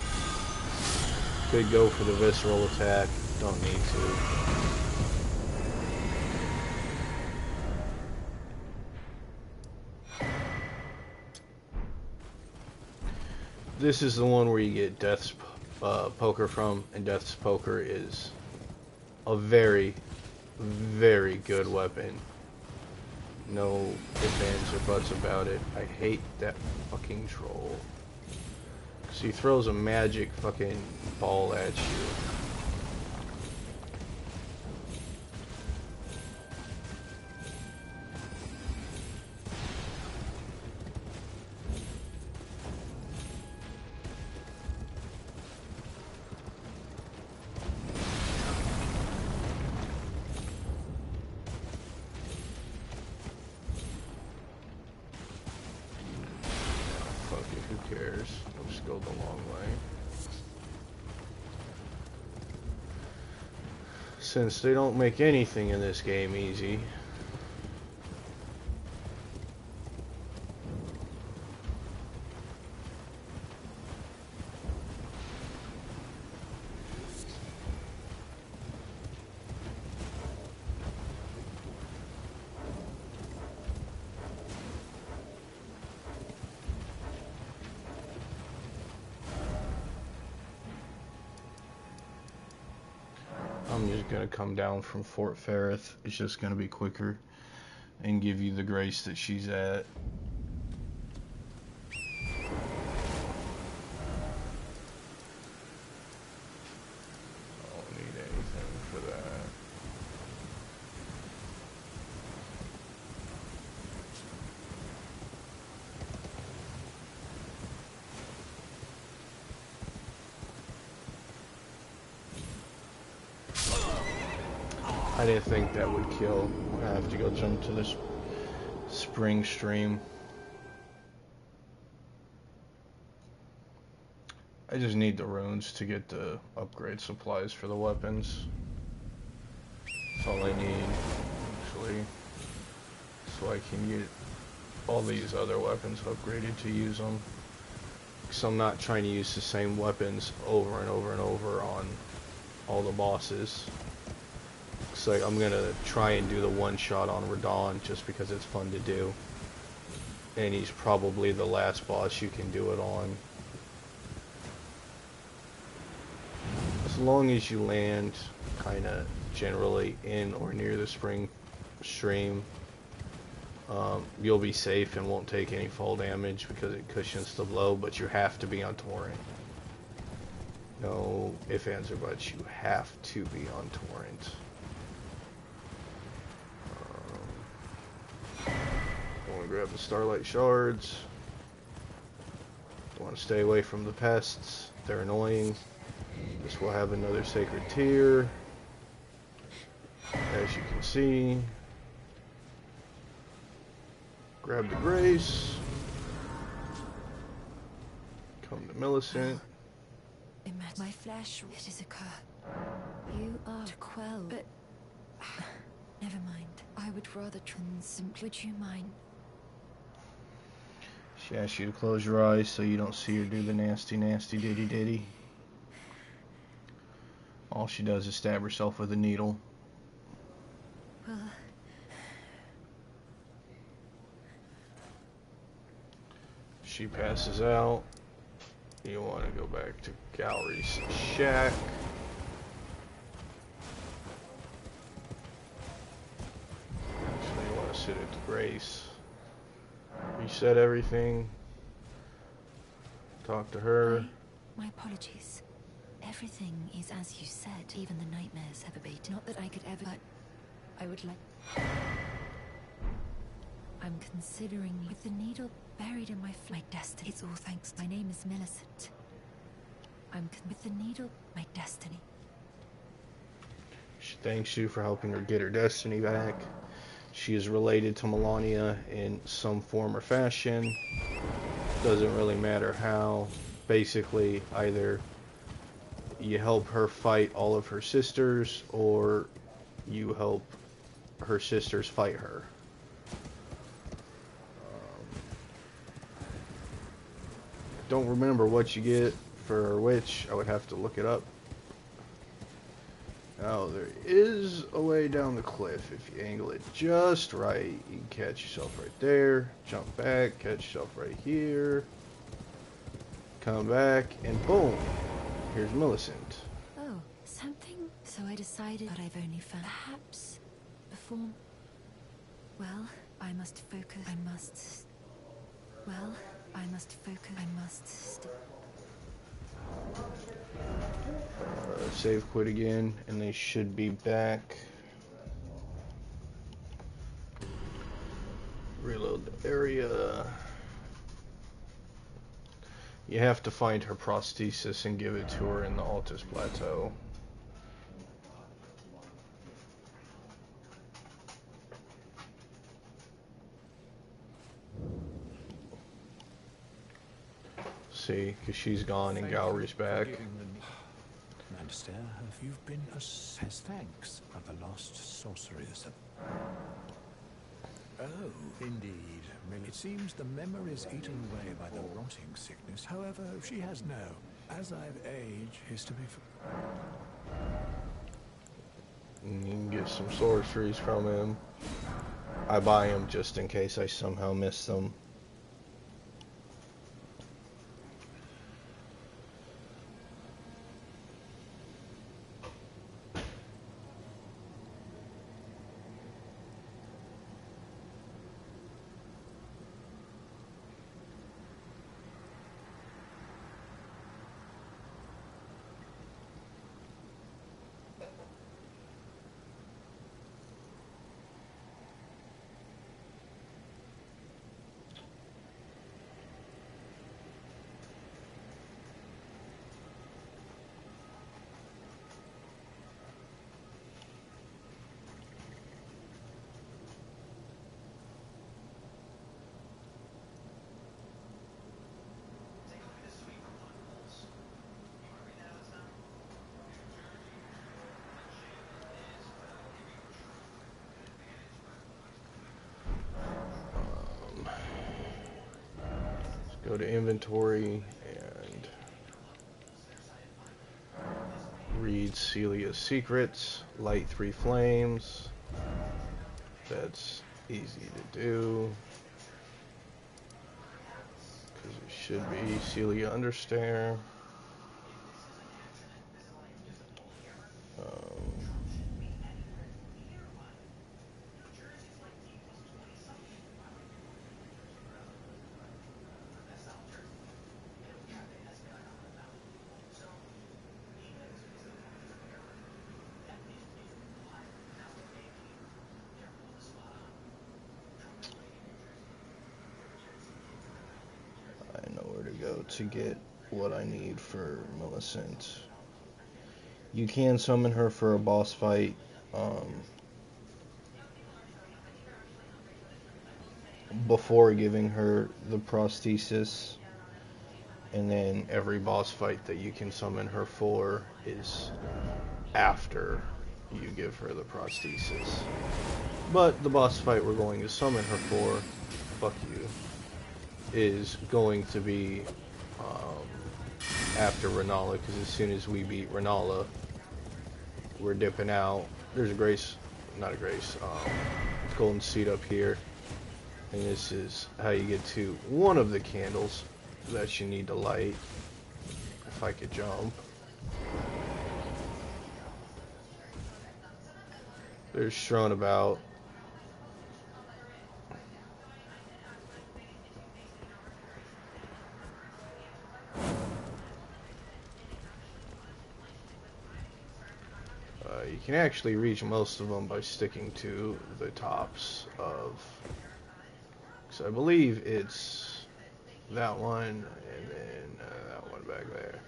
Could go for the visceral attack, don't need to. This is the one where you get Death's Poker from, and Death's Poker is a very, very good weapon. No ifs, ands, or buts about it. I hate that fucking troll. Because he throws a magic fucking ball at you. Who cares? We'll just go the long way. Since they don't make anything in this game easy. I'm just gonna come down from Fort Ferrith. It's just gonna be quicker and give you the grace that she's at. I don't need anything for that. I didn't think that would kill. I have to go jump to this spring stream. I just need the runes to get the upgrade supplies for the weapons. That's all I need, actually. So I can get all these other weapons upgraded to use them. Because I'm not trying to use the same weapons over and over and over on all the bosses. Looks like I'm gonna try and do the one shot on Radon just because it's fun to do. And he's probably the last boss you can do it on. As long as you land kinda generally in or near the spring stream, you'll be safe and won't take any fall damage because it cushions the blow, but you have to be on Torrent. No ifs, ands, or buts, you have to be on Torrent. Grab the Starlight Shards. Want to stay away from the pests. They're annoying. This will have another Sacred Tear. As you can see. Grab the Grace. Come to Millicent. My flesh, it is a curse. You are to quell, but never mind. I would rather simply. Would you mind? She asks you to close your eyes so you don't see her do the nasty, nasty ditty ditty. All she does is stab herself with a needle. Well, she passes out. You want to go back to Gallery's shack. Actually, you want to sit at the Grace. Reset everything. Talk to her. my apologies. Everything is as you said. Even the nightmares have abated. Not that I could ever, but I would like. I'm considering with the needle buried in my destiny. It's all thanks. My name is Millicent. With the needle, my destiny. She thanks you for helping her get her destiny back. She is related to Melania in some form or fashion. Doesn't really matter how. basically either you help her fight all of her sisters, or you help her sisters fight her. Don't remember what you get for which. I would have to look it up. Now, there is a way down the cliff. If you angle it just right, you can catch yourself right there, jump back, catch yourself right here, come back, and boom, here's Millicent. Oh, something? So I decided that I've only found perhaps before. Well, I must focus. I must. Well, I must focus. I must. Save quit again, and they should be back. Reload the area. You have to find her prosthesis and give it to her in the Altus Plateau. See, because she's gone and Gowry's back. Manchester, you've been as thanks of the lost sorceries. Oh, indeed. It seems the memory's eaten away by the rotting sickness. However, she has no. As I've aged, is to be. And you can get some sorceries from him. I buy them just in case I somehow miss them. Go to inventory and read Celia's secrets. Light 3 flames. That's easy to do. Because it should be Celia Understare. To get what I need for Millicent. You can summon her for a boss fight. Before giving her the prosthesis, and then every boss fight that you can summon her for is after you give her the prosthesis. But the boss fight we're going to summon her for, fuck you, is going to be after Renala, because as soon as we beat Renala, we're dipping out. There's a grace, not a grace, golden seed up here, and this is how you get to one of the candles that you need to light. If I could jump. There's strewn about. You can actually reach most of them by sticking to the tops of, so I believe it's that one and then that one back there.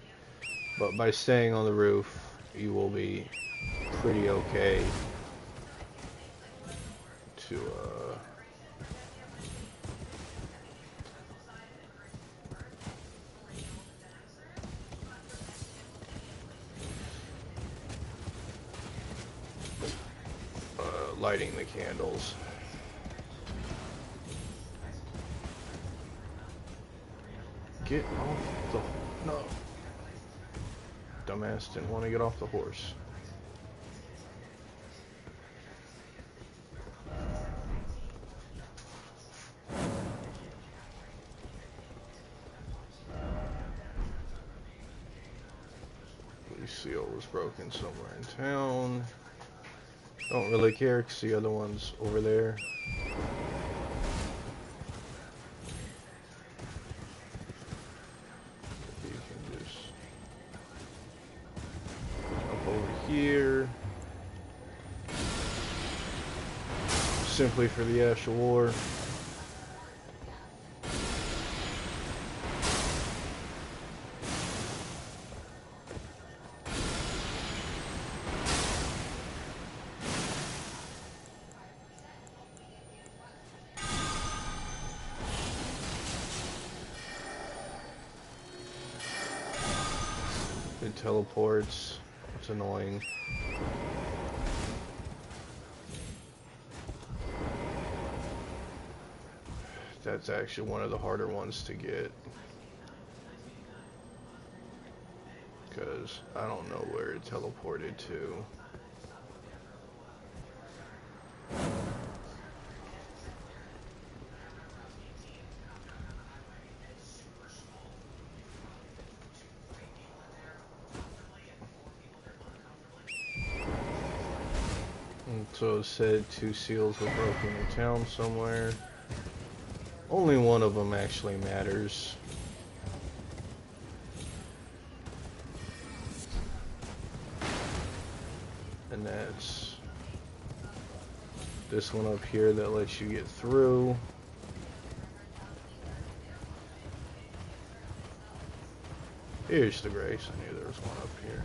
But by staying on the roof, you will be pretty okay to lighting the candles. Get off the... No. Dumbass didn't want to get off the horse. The seal was broken somewhere in town. Don't really care because the other one's over there. You can just jump over here. Simply for the Ash of War. It teleports. It's annoying. That's actually one of the harder ones to get. Because I don't know where it teleported to. And so it said 2 seals were broken in town somewhere. Only one of them actually matters. And that's this one up here that lets you get through. Here's the grace. I knew there was one up here.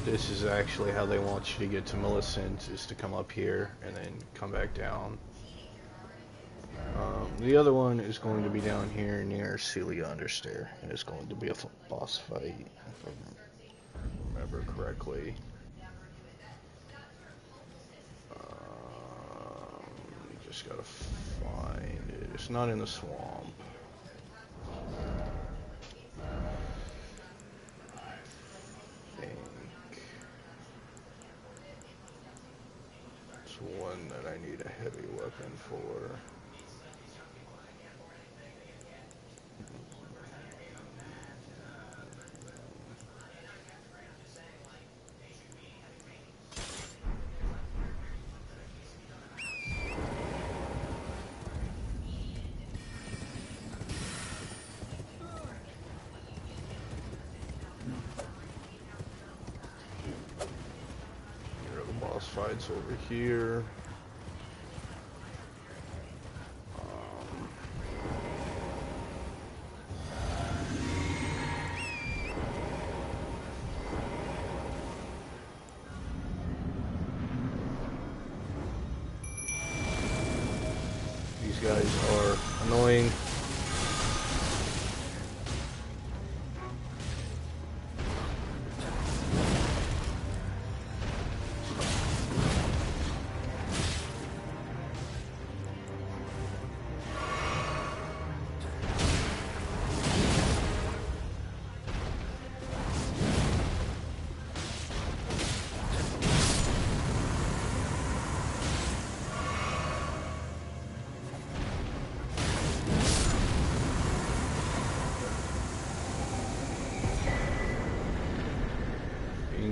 This is actually how they want you to get to Millicent, is to come up here and then come back down. The other one is going to be down here near Celia Understair, and it's going to be a boss fight, if I remember correctly. You just gotta find it. It's not in the swamp. I think it's one that I need a heavy weapon for. Fights over here. These guys are annoying.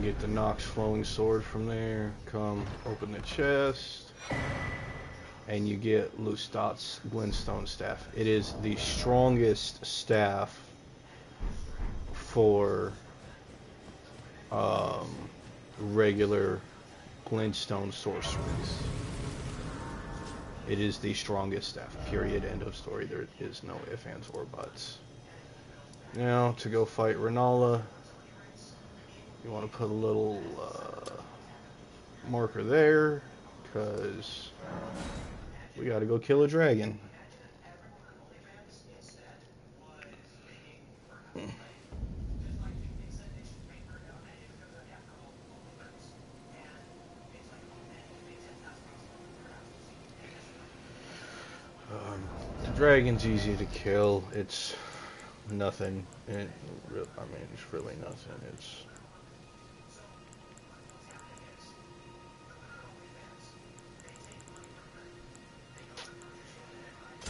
Get the Nox flowing sword from there. Come open the chest, and you get Lustat's glintstone staff. It is the strongest staff for regular glintstone sorceries. It is the strongest staff. Period. End of story. There is no ifs, ands, or buts. Now to go fight Renala. You want to put a little marker there, because we got to go kill a dragon. Dragon's easy to kill. It's nothing. I mean, it's really nothing. It's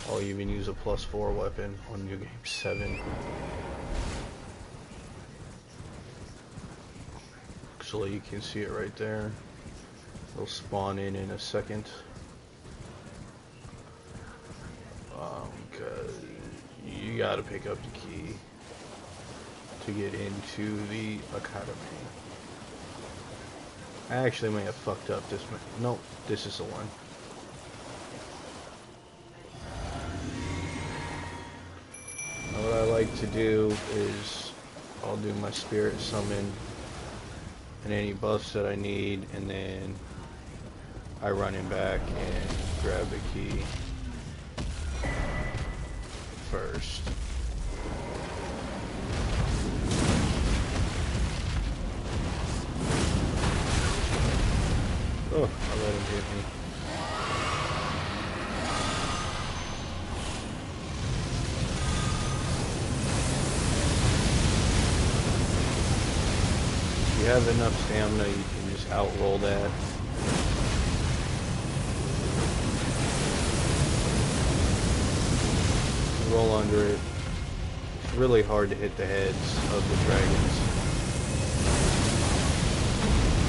I'll even use a +4 weapon on New Game 7. Actually, you can see it right there. It'll spawn in a second. Cause you gotta pick up the key to get into the academy. I actually may have fucked up this. Nope, this is the one. Now what I like to do is I'll do my spirit summon and any buffs that I need, and then I run him back and grab the key first. Oh, I let him hit me. If you have enough stamina, you can just outroll that. Roll under it. It's really hard to hit the heads of the dragons.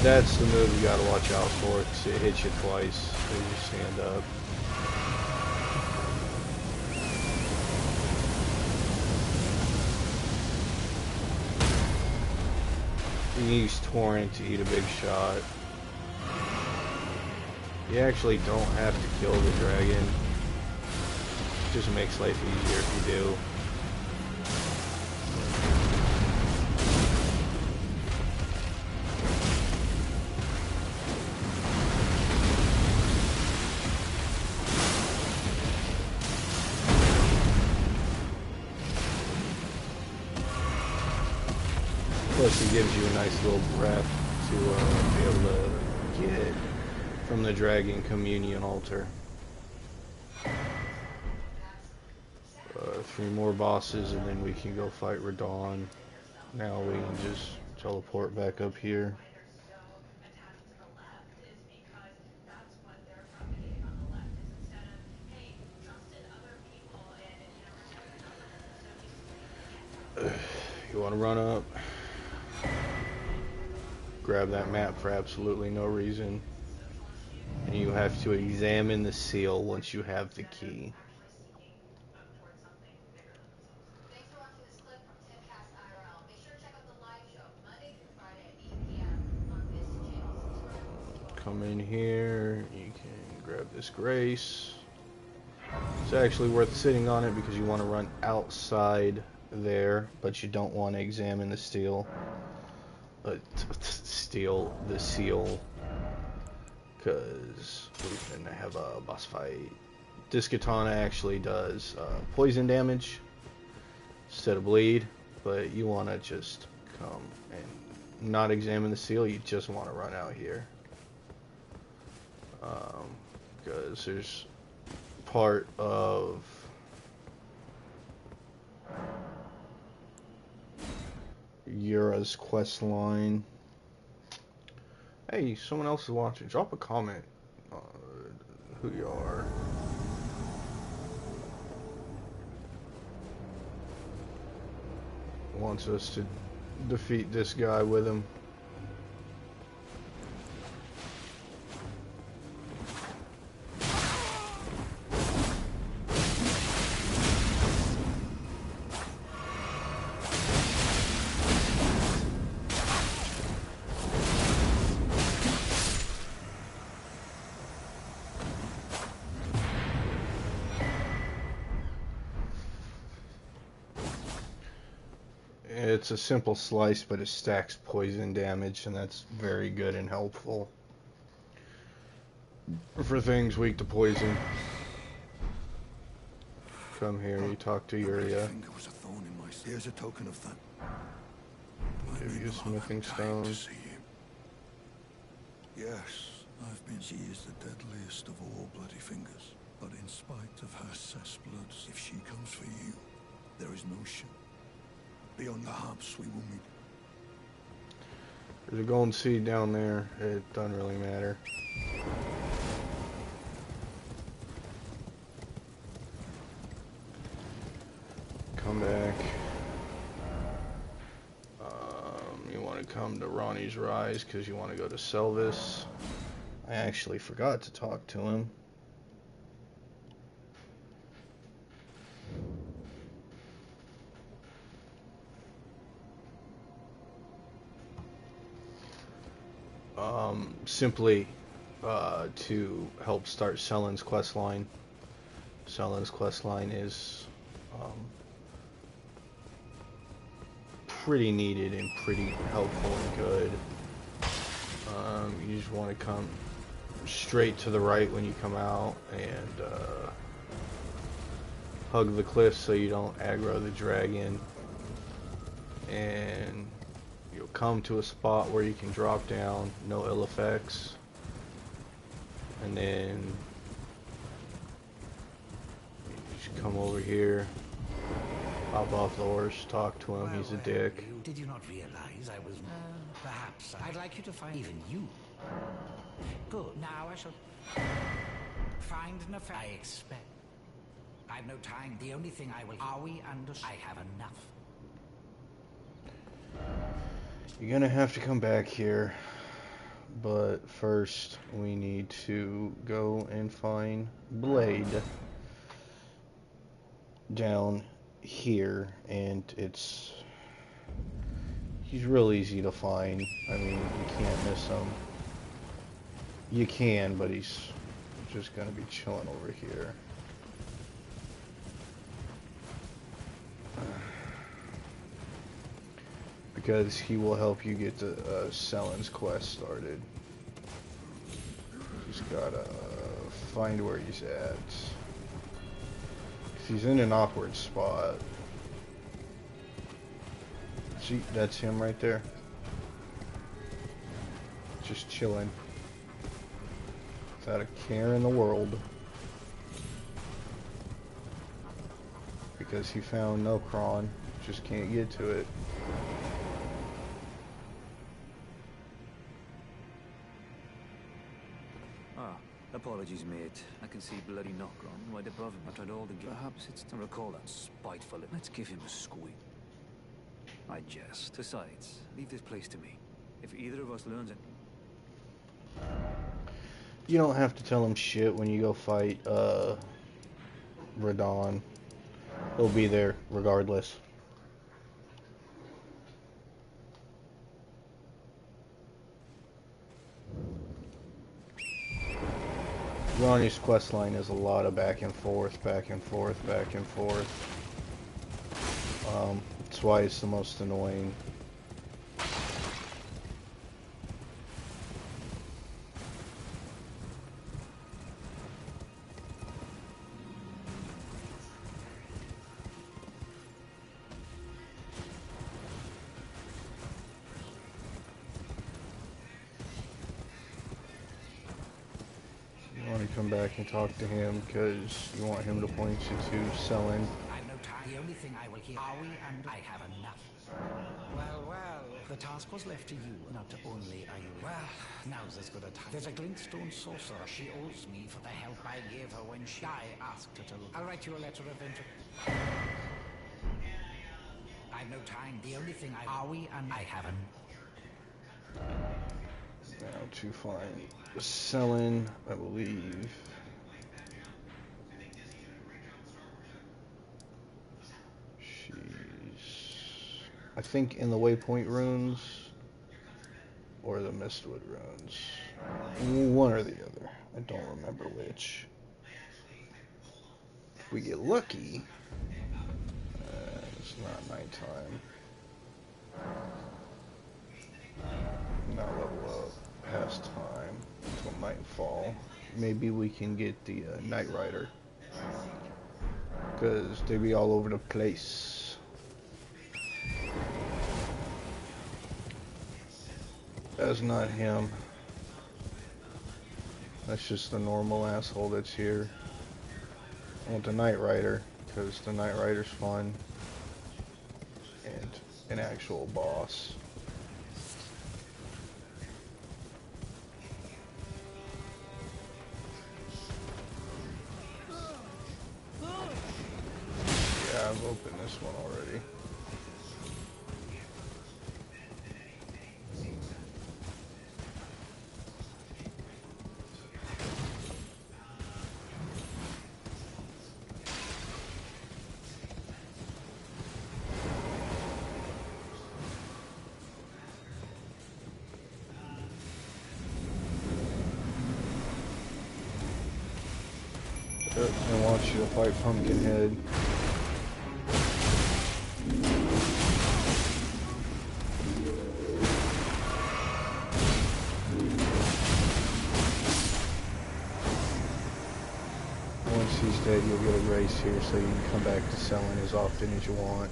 That's the move you gotta watch out for, because it hits you twice as you stand up. You use Torrent to eat a big shot. You actually don't have to kill the dragon. It just makes life easier if you do. Plus it gives you a nice little breath to be able to get from the dragon communion altar. 3 more bosses and then we can go fight Radon. Now we can just teleport back up here. You want to run up, grab that map for absolutely no reason, and you have to examine the seal once you have the key. Come in here, you can grab this grace. It's actually worth sitting on it because you want to run outside there, but you don't want to examine the steel. Steal the seal, because we're gonna have a boss fight. This katana actually does poison damage instead of bleed, but you want to just come and not examine the seal. You just want to run out here, because there's part of Yura's quest line. Hey, someone else is watching. Drop a comment who you are. Wants us to defeat this guy with him. It's a simple slice, but it stacks poison damage, and that's very good and helpful for things weak to poison. Come here, you talk to Yuria. Here's a token of that. Give you a smithing stone. Yes, she is the deadliest of all bloody fingers. But in spite of her cess bloods, no ship. Beyond the hops, we will meet. There's a golden seed down there. It doesn't really matter. Come back. You want to come to Ronnie's Rise because you want to go to Selvis. I actually forgot to talk to him. Simply to help start Sellen's questline. Sellen's questline is pretty needed and pretty helpful and good. You just want to come straight to the right when you come out and hug the cliff so you don't aggro the dragon, and you'll come to a spot where you can drop down, no ill effects, and then you just come over here, hop off the horse, talk to him. He's a dick. Did you not realize I was... perhaps I'd like you to find even you. Good. Now I shall find an affair. I expect. I've no time. The only thing I will... Are we under... I have enough. You're gonna have to come back here, but first we need to go and find Blade down here, and he's real easy to find. I mean, you can't miss him. You can, but he's just gonna be chilling over here. Because he will help you get the Sellen's quest started. Just gotta find where he's at. He's in an awkward spot. See, that's him right there. Just chilling. Without a care in the world. Because he found Nokron. Just can't get to it. Apologies, mate. I can see bloody Nokron right above him. I tried all the... Perhaps it's to recall that spiteful... Let's give him a squeak. I jest. Besides, leave this place to me. If either of us learns it... You don't have to tell him shit when you go fight, Radon. He'll be there regardless. Ronnie's questline is a lot of back and forth, back and forth, back and forth. That's why it's the most annoying. Come back and talk to him because you want him to point you to Sellen. I've no time. The only thing I will hear... Are we and I have enough. Well, the task was left to you. Not only are you... Well, now's as good a time. There's a glintstone sorcerer. She owes me for the help I gave her when I asked her to look. I'll write you a letter of introduction. I've no time. The only thing I... Are we and I have enough. Now to find Sellen, I believe. She's, I think, in the Waypoint runes or the Mistwood runes. One or the other. I don't remember which. If we get lucky, it's not nighttime. Not level up past time until nightfall. Maybe we can get the Night Rider, because they be all over the place. That's not him. That's just the normal asshole that's here. I want the Night Rider, because the Night Rider's fun. an actual boss. Yeah, I've opened this one already. I want you to fight Pumpkinhead. Once he's dead, you'll get a race here, so you can come back to selling as often as you want.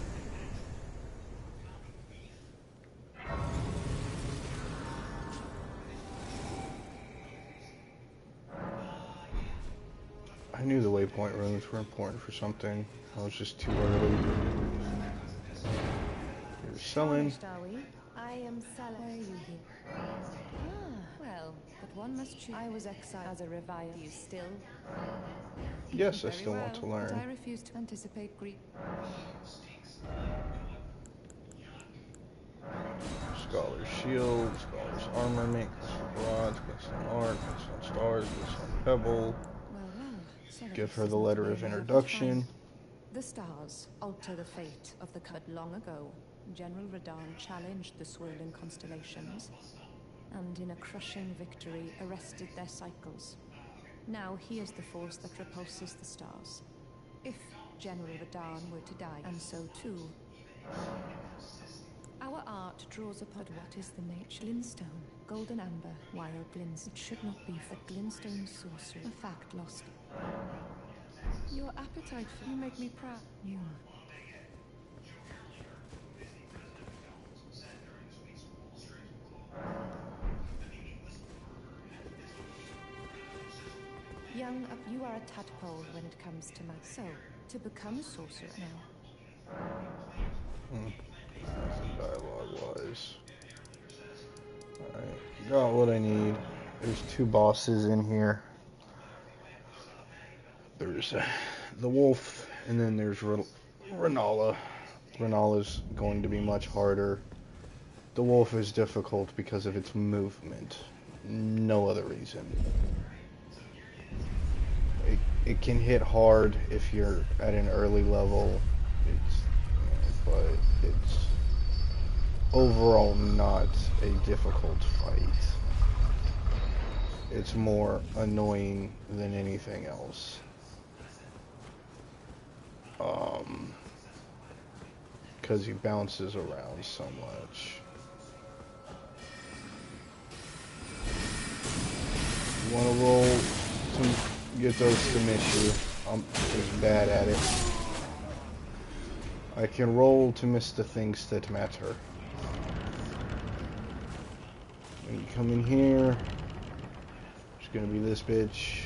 I knew the waypoint runes were important for something. I was just too early. You're selling. Are we? I am selling. Why are you here? Ah, well, but one must choose. I was exiled as a revive. You still? Yes, I Very still well, want to but learn. I refuse to anticipate grief. Scholar's shield, scholar's armament, glistone bronze, glistone arc, glistone stars, glistone pebble. Well, some of Give this her is the not letter really of fine. introduction. The stars alter the fate of the cut long ago. General Radahn challenged the swirling constellations, and in a crushing victory arrested their cycles. Now he is the force that repulses the stars. If General Radahn were to die, and so too, our art draws upon what is the nature. Glintstone, golden amber, wild glins. It should not be for glintstone sorcery. A fact lost. Your appetite for you make me proud. You. Young, you are a tadpole when it comes to math. So, to become a sorcerer now. Nothing dialogue-wise. Alright, got what I need. There's two bosses in here. There's the wolf, and then there's Renala. Renala's going to be much harder. The wolf is difficult because of its movement. No other reason. It can hit hard if you're at an early level. But it's overall not a difficult fight. It's more annoying than anything else. Because he bounces around so much. You want to roll to get those to miss you. I'm just bad at it. I can roll to miss the things that matter. When you come in here, it's gonna be this bitch.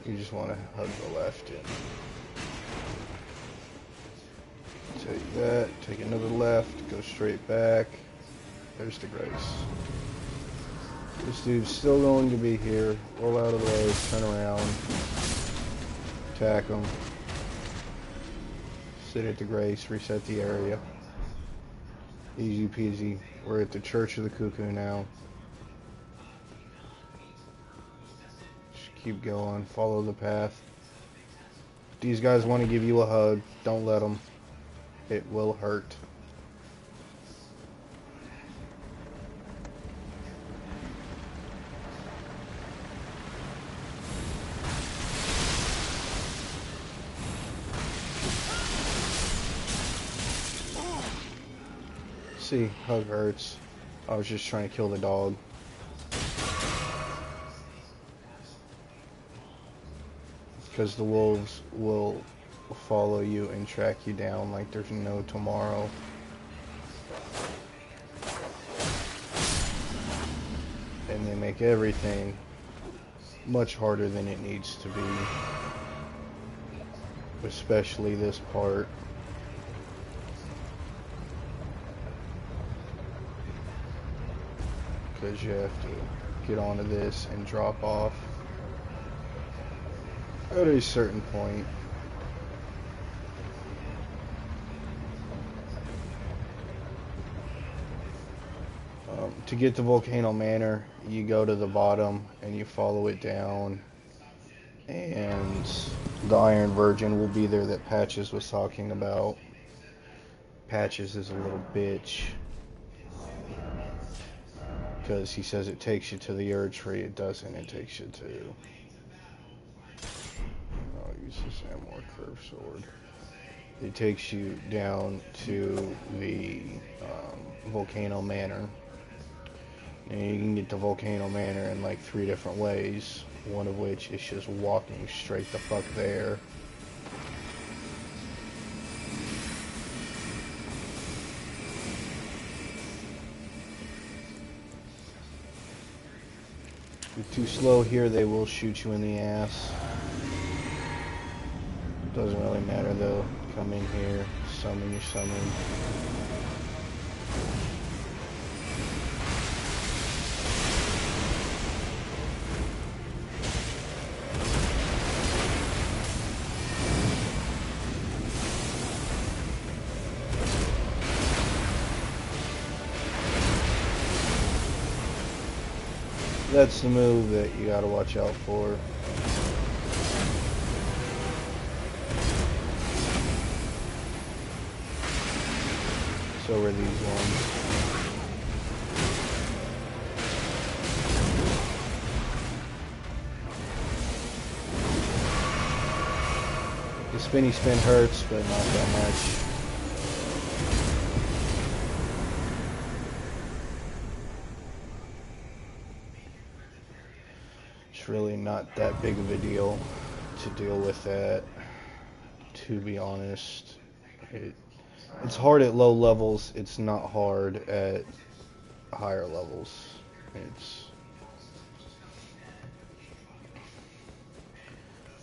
You just want to hug the left in. Take that, take another left, go straight back. There's the grace. This dude's still going to be here. Roll out of the way, turn around, attack him. Sit at the grace, reset the area. Easy peasy. We're at the Church of the Cuckoo now. Just keep going, follow the path. If these guys want to give you a hug, don't let them. It will hurt. See, hug hurts. I was just trying to kill the dog. Because the wolves will follow you and track you down like there's no tomorrow. And they make everything much harder than it needs to be. Especially this part. because you have to get onto this and drop off at a certain point. To get to Volcano Manor, you go to the bottom and you follow it down, and the Iron Virgin will be there that Patches was talking about. Patches is a little bitch because he says it takes you to the Urge Tree. It doesn't. It takes you to... I'll use this Amor Curve Sword. It takes you down to the Volcano Manor. And you can get to Volcano Manor in like 3 different ways, one of which is just walking straight the fuck there. If you're too slow here, they will shoot you in the ass. Doesn't really matter though. Come in here, summon your summon. That's the move that you gotta watch out for. So are these ones. The spinny spin hurts, but not that much. It's really not that big of a deal to deal with that, to be honest. It's hard at low levels, it's not hard at higher levels.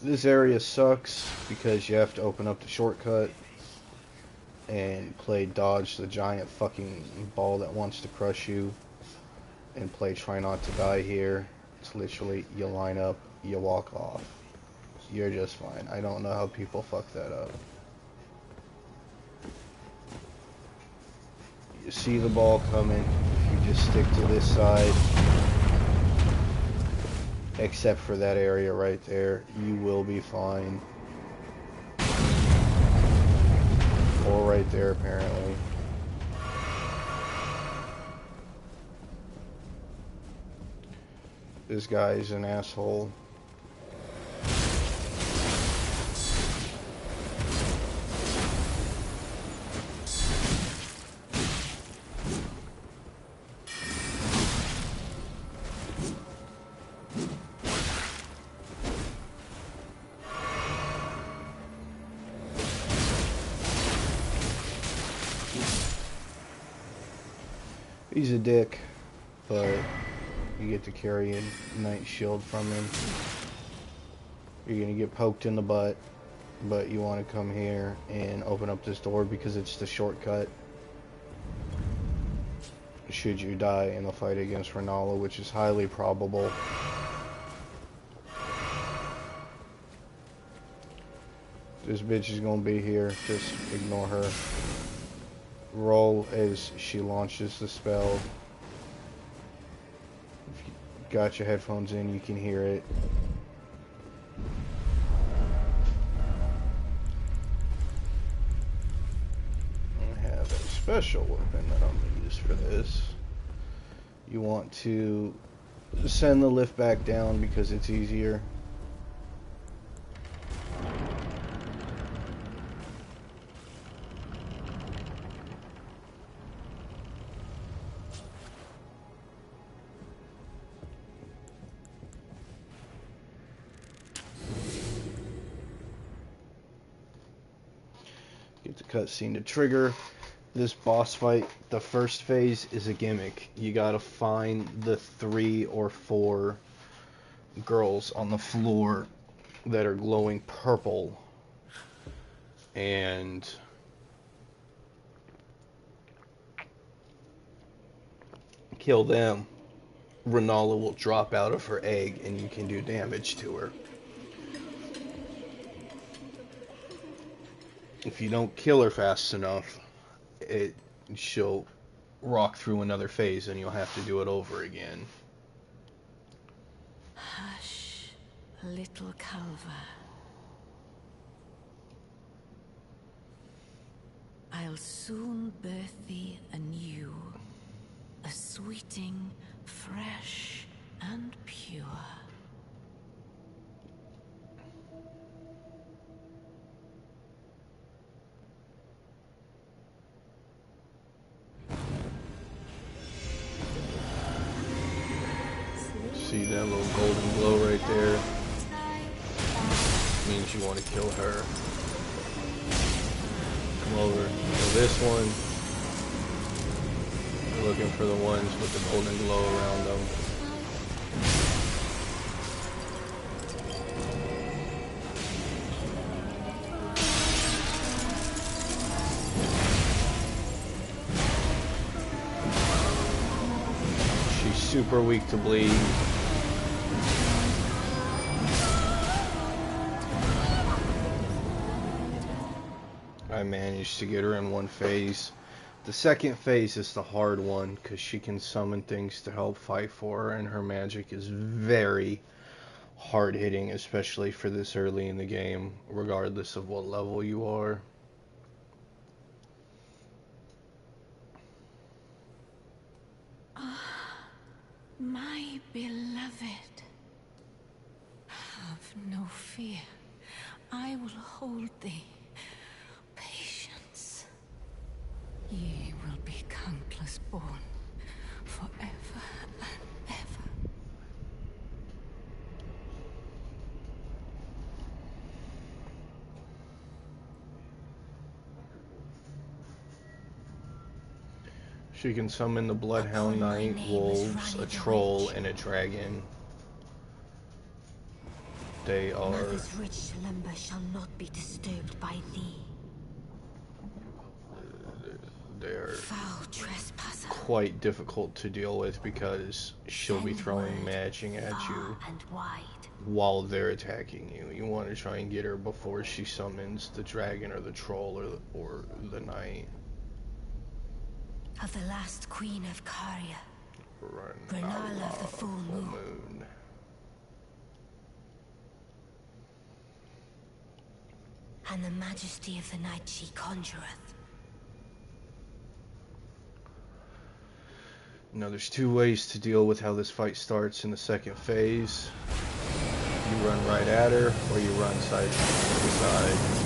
This area sucks because you have to open up the shortcut and play dodge the giant fucking ball that wants to crush you, and play try not to die here. It's literally, you line up, you walk off. You're just fine. I don't know how people fuck that up. You see the ball coming, if you just stick to this side, except for that area right there, you will be fine. Or right there, apparently. This guy is an asshole. He's a dick, but you get to carry a Knight Shield from him. You're gonna get poked in the butt, but you want to come here and open up this door because it's the shortcut. Should you die in the fight against Renala, which is highly probable. This bitch is gonna be here, just ignore her. Roll as she launches the spell. If you got your headphones in, you can hear it. I have a special weapon that I'm going to use for this. You want to send the lift back down because it's easier. Get the cutscene to trigger. This boss fight, the first phase, is a gimmick. You gotta find the 3 or 4 girls on the floor that are glowing purple and kill them. Renala will drop out of her egg and you can do damage to her. If you don't kill her fast enough, she'll rock through another phase and you'll have to do it over again. Hush, little Culver. I'll soon birth thee anew, a sweeting, fresh and pure. See that little golden glow right there? Means you want to kill her. Come over to this one. We're looking for the ones with the golden glow around them. She's super weak to bleed. I managed to get her in one phase. The second phase is the hard one because she can summon things to help fight for her, and her magic is very hard hitting, especially for this early in the game, regardless of what level you are. My beloved, have no fear. I will hold thee. Patience. Ye will be countless born, forever and ever. She can summon the Bloodhound Knight, wolves, a troll, and a dragon. They are... Mother's rich slumber shall not be disturbed by thee. They're Foul trespasser. quite difficult to deal with because she'll be throwing magic at you And wide. while they're attacking you. You want to try and get her before she summons the dragon or the troll or the knight. Of the last queen of Caria, Renala of the full moon. And the majesty of the night she conjureth. Now there's two ways to deal with how this fight starts in the second phase. You run right at her, or you run side to side.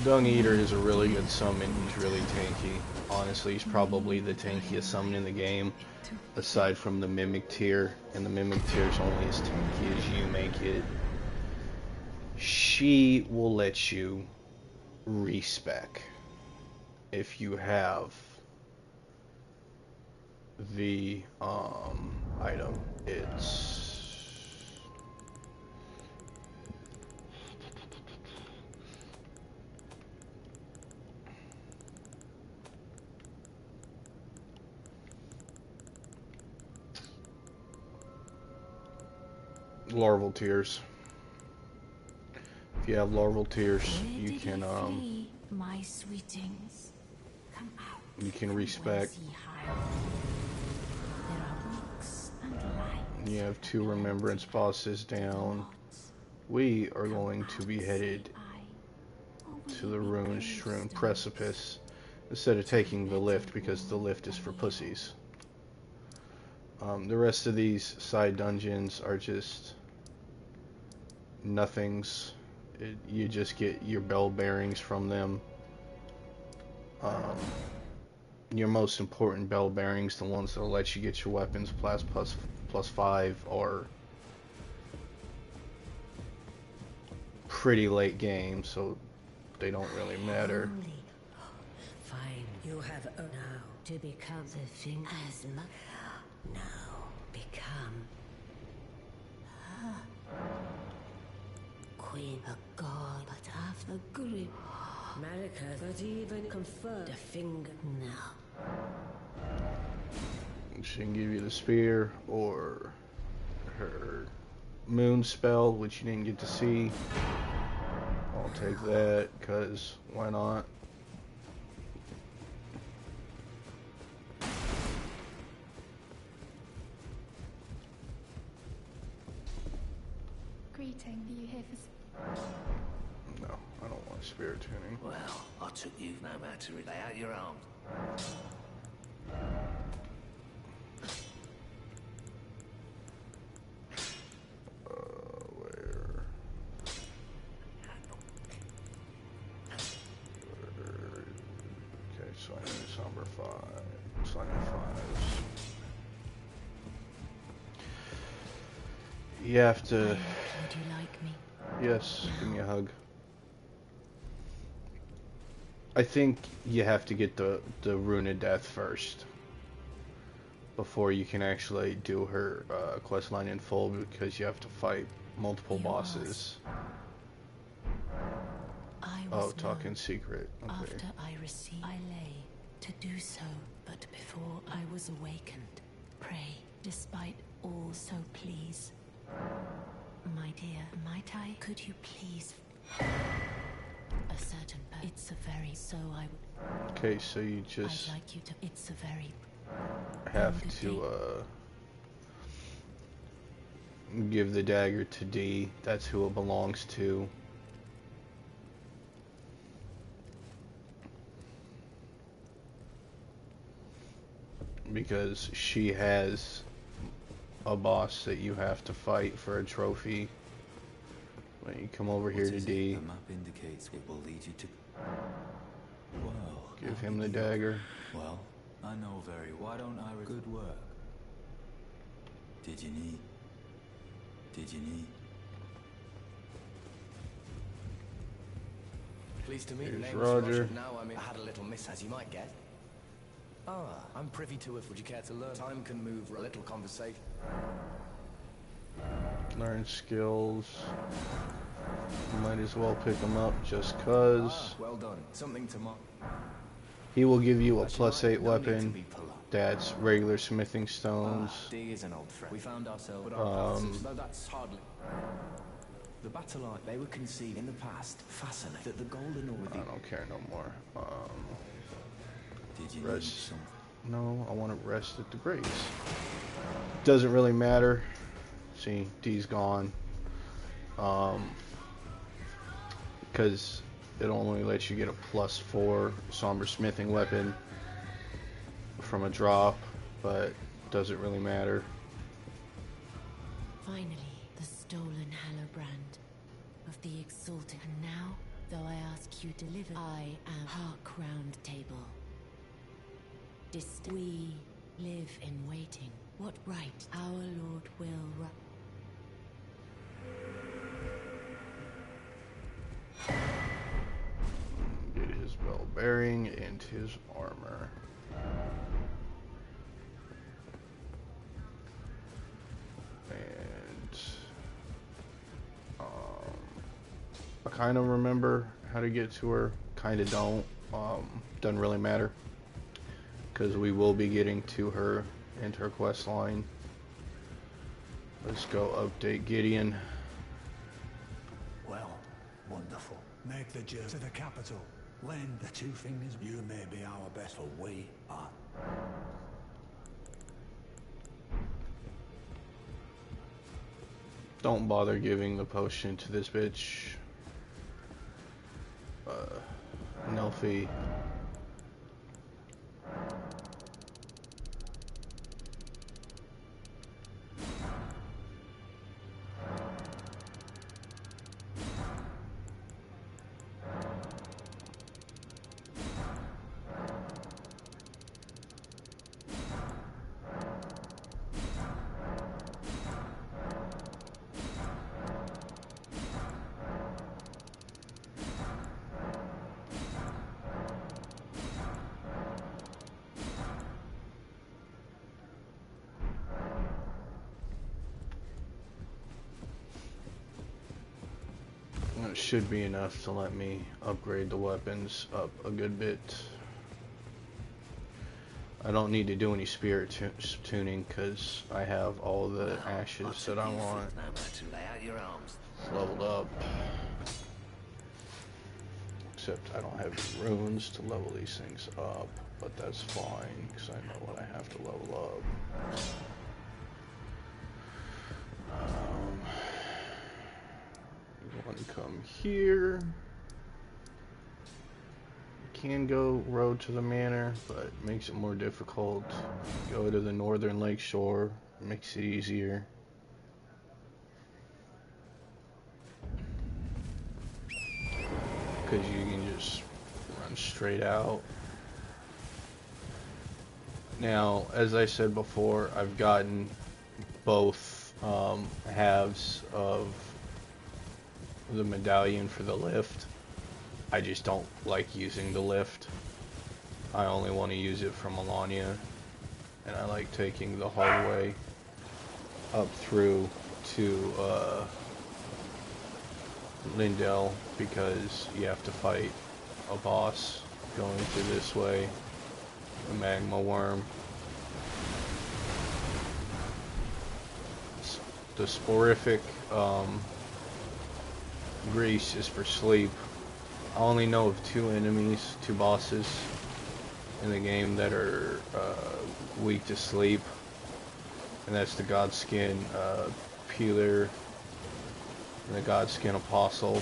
Dung Eater is a really good summon. He's really tanky. Honestly, he's probably the tankiest summon in the game, aside from the Mimic tier, and the Mimic tier is only as tanky as you make it. She will let you respec if you have the item. It's larval tears. If you have larval tears, you can my sweetings, come out. You can respec. There are books and lights. You have 2 remembrance bosses down. We are going to be headed to the rune-strewn precipice instead of taking the lift, because the lift is for pussies. The rest of these side dungeons are just nothings. You just get your bell bearings from them. Your most important bell bearings, the ones that'll let you get your weapons plus 5, are pretty late game, so they don't really matter. Only. Fine. You have now to become the thing as much. Now become Queen, a god, but after grip. Malika, but even confirm the finger now. She can give you the spear or her moon spell, which you didn't get to see. I'll take that, cause why not? Greeting, are you here for... No, I don't want spirit tuning. Well, I took you no matter. Lay out your arms. Where? Okay, so I need Somber 5. So I need 5s. You have to... Would you like me? Yes, give me a hug. I think you have to get the Rune of Death first before you can actually do her quest line in full, because you have to fight multiple bosses. Oh, talk in secret. Okay. After I received, I lay to do so, but before I was awakened, pray, despite all, so please. My dear, might I? Could you please? A certain, it's a very, so I would. Okay, so you just I'd like you to. It's a very. have to give the dagger to D. That's who it belongs to. Because she has a boss that you have to fight for a trophy. When you come over here to D, The map indicates it will lead you to... Well, give him the dagger. Well, I know very... Why don't I... Good work. Did you need... Pleased to meet you. Here's Name's Roger. Now I had a little miss, as you might guess. Ah, I'm privy to it. Would you care to learn? Time can move a little conversation. Learn skills. Might as well pick him up just cause. Well done. Something to mark. He will give you a +8 weapon. That's regular smithing stones. D is an old friend. We found ourselves. Though that's hardly. The Battlite, they were conceived in the past. Fascinating. That the Golden Order. I don't care no more. Did you Rest. No, I want to rest at the grace. Doesn't really matter. See, D's gone. Because it only lets you get a +4 somber smithing weapon from a drop, but doesn't really matter. Finally, the stolen Hallowbrand of the Exalted. And now, though I ask you deliver, I am Hark Round Table. We live in waiting. What right our Lord will Get his bell bearing and his armor. And I kind of remember how to get to her, kind of don't. Doesn't really matter, because we will be getting to her and her quest line. Let's go update Gideon. Well, wonderful. Make the journey to the capital. Lend the two fingers. You may be our best, for we are. Don't bother giving the potion to this bitch. Nelfie. That should be enough to let me upgrade the weapons up a good bit. I don't need to do any spirit tuning because I have all the ashes that I want leveled up. Except I don't have any runes to level these things up, but that's fine because I know what I have to level up. You want to come here. You can go road to the manor, but it makes it more difficult. Go to the northern lake shore, makes it easier. Because you can just run straight out. Now, as I said before, I've gotten both halves of the medallion for the lift. I just don't like using the lift. I only want to use it for Melania, and I like taking the hard way up through to Lindell because you have to fight a boss going through this way, the magma worm. The sporific grease is for sleep. I only know of two bosses in the game that are weak to sleep, and that's the Godskin Peeler and the Godskin Apostle.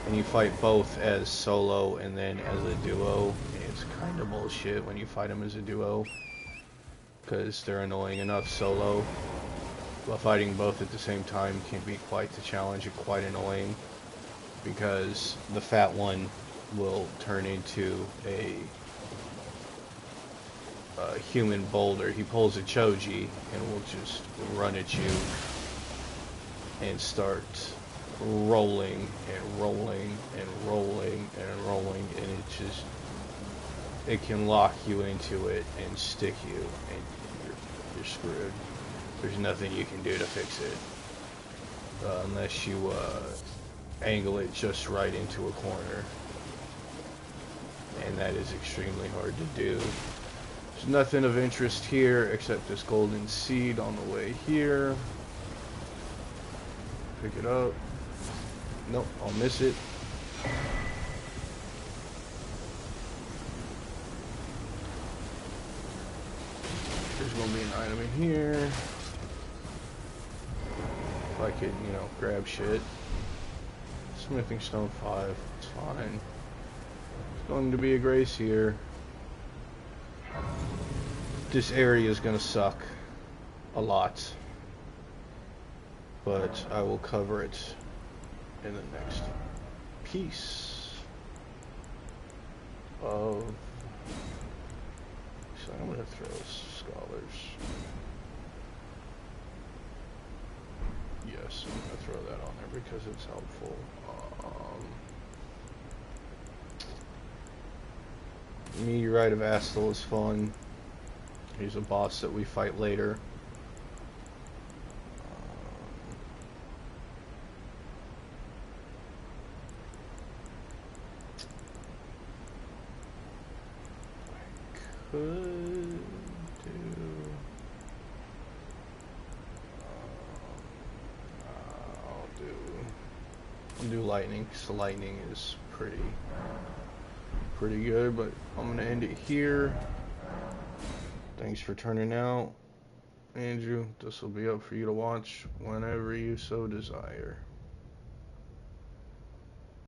And you fight both as solo and then as a duo. It's kind of bullshit when you fight them as a duo because they're annoying enough solo, but fighting both at the same time can be quite the challenge and quite annoying because the fat one will turn into a human boulder. He pulls a choji and will just run at you and start rolling and rolling and rolling and rolling, and it can lock you into it and stick you, and you're screwed. There's nothing you can do to fix it unless you angle it just right into a corner, and that is extremely hard to do. There's nothing of interest here except this golden seed on the way here. Pick it up. Nope, I'll miss it. There's gonna be an item in here. If I could, you know, grab shit. Smithing stone 5, it's fine. There's going to be a grace here. This area is gonna suck a lot, but I will cover it in the next piece of. So I'm gonna throw scholars. Yes, I'm gonna throw that on there because it's helpful. Meteorite of Astel is fun. He's a boss that we fight later. I could do. I'll do lightning because the lightning is pretty good. But I'm gonna end it here. Thanks for turning out, Andrew. This will be up for you to watch whenever you so desire.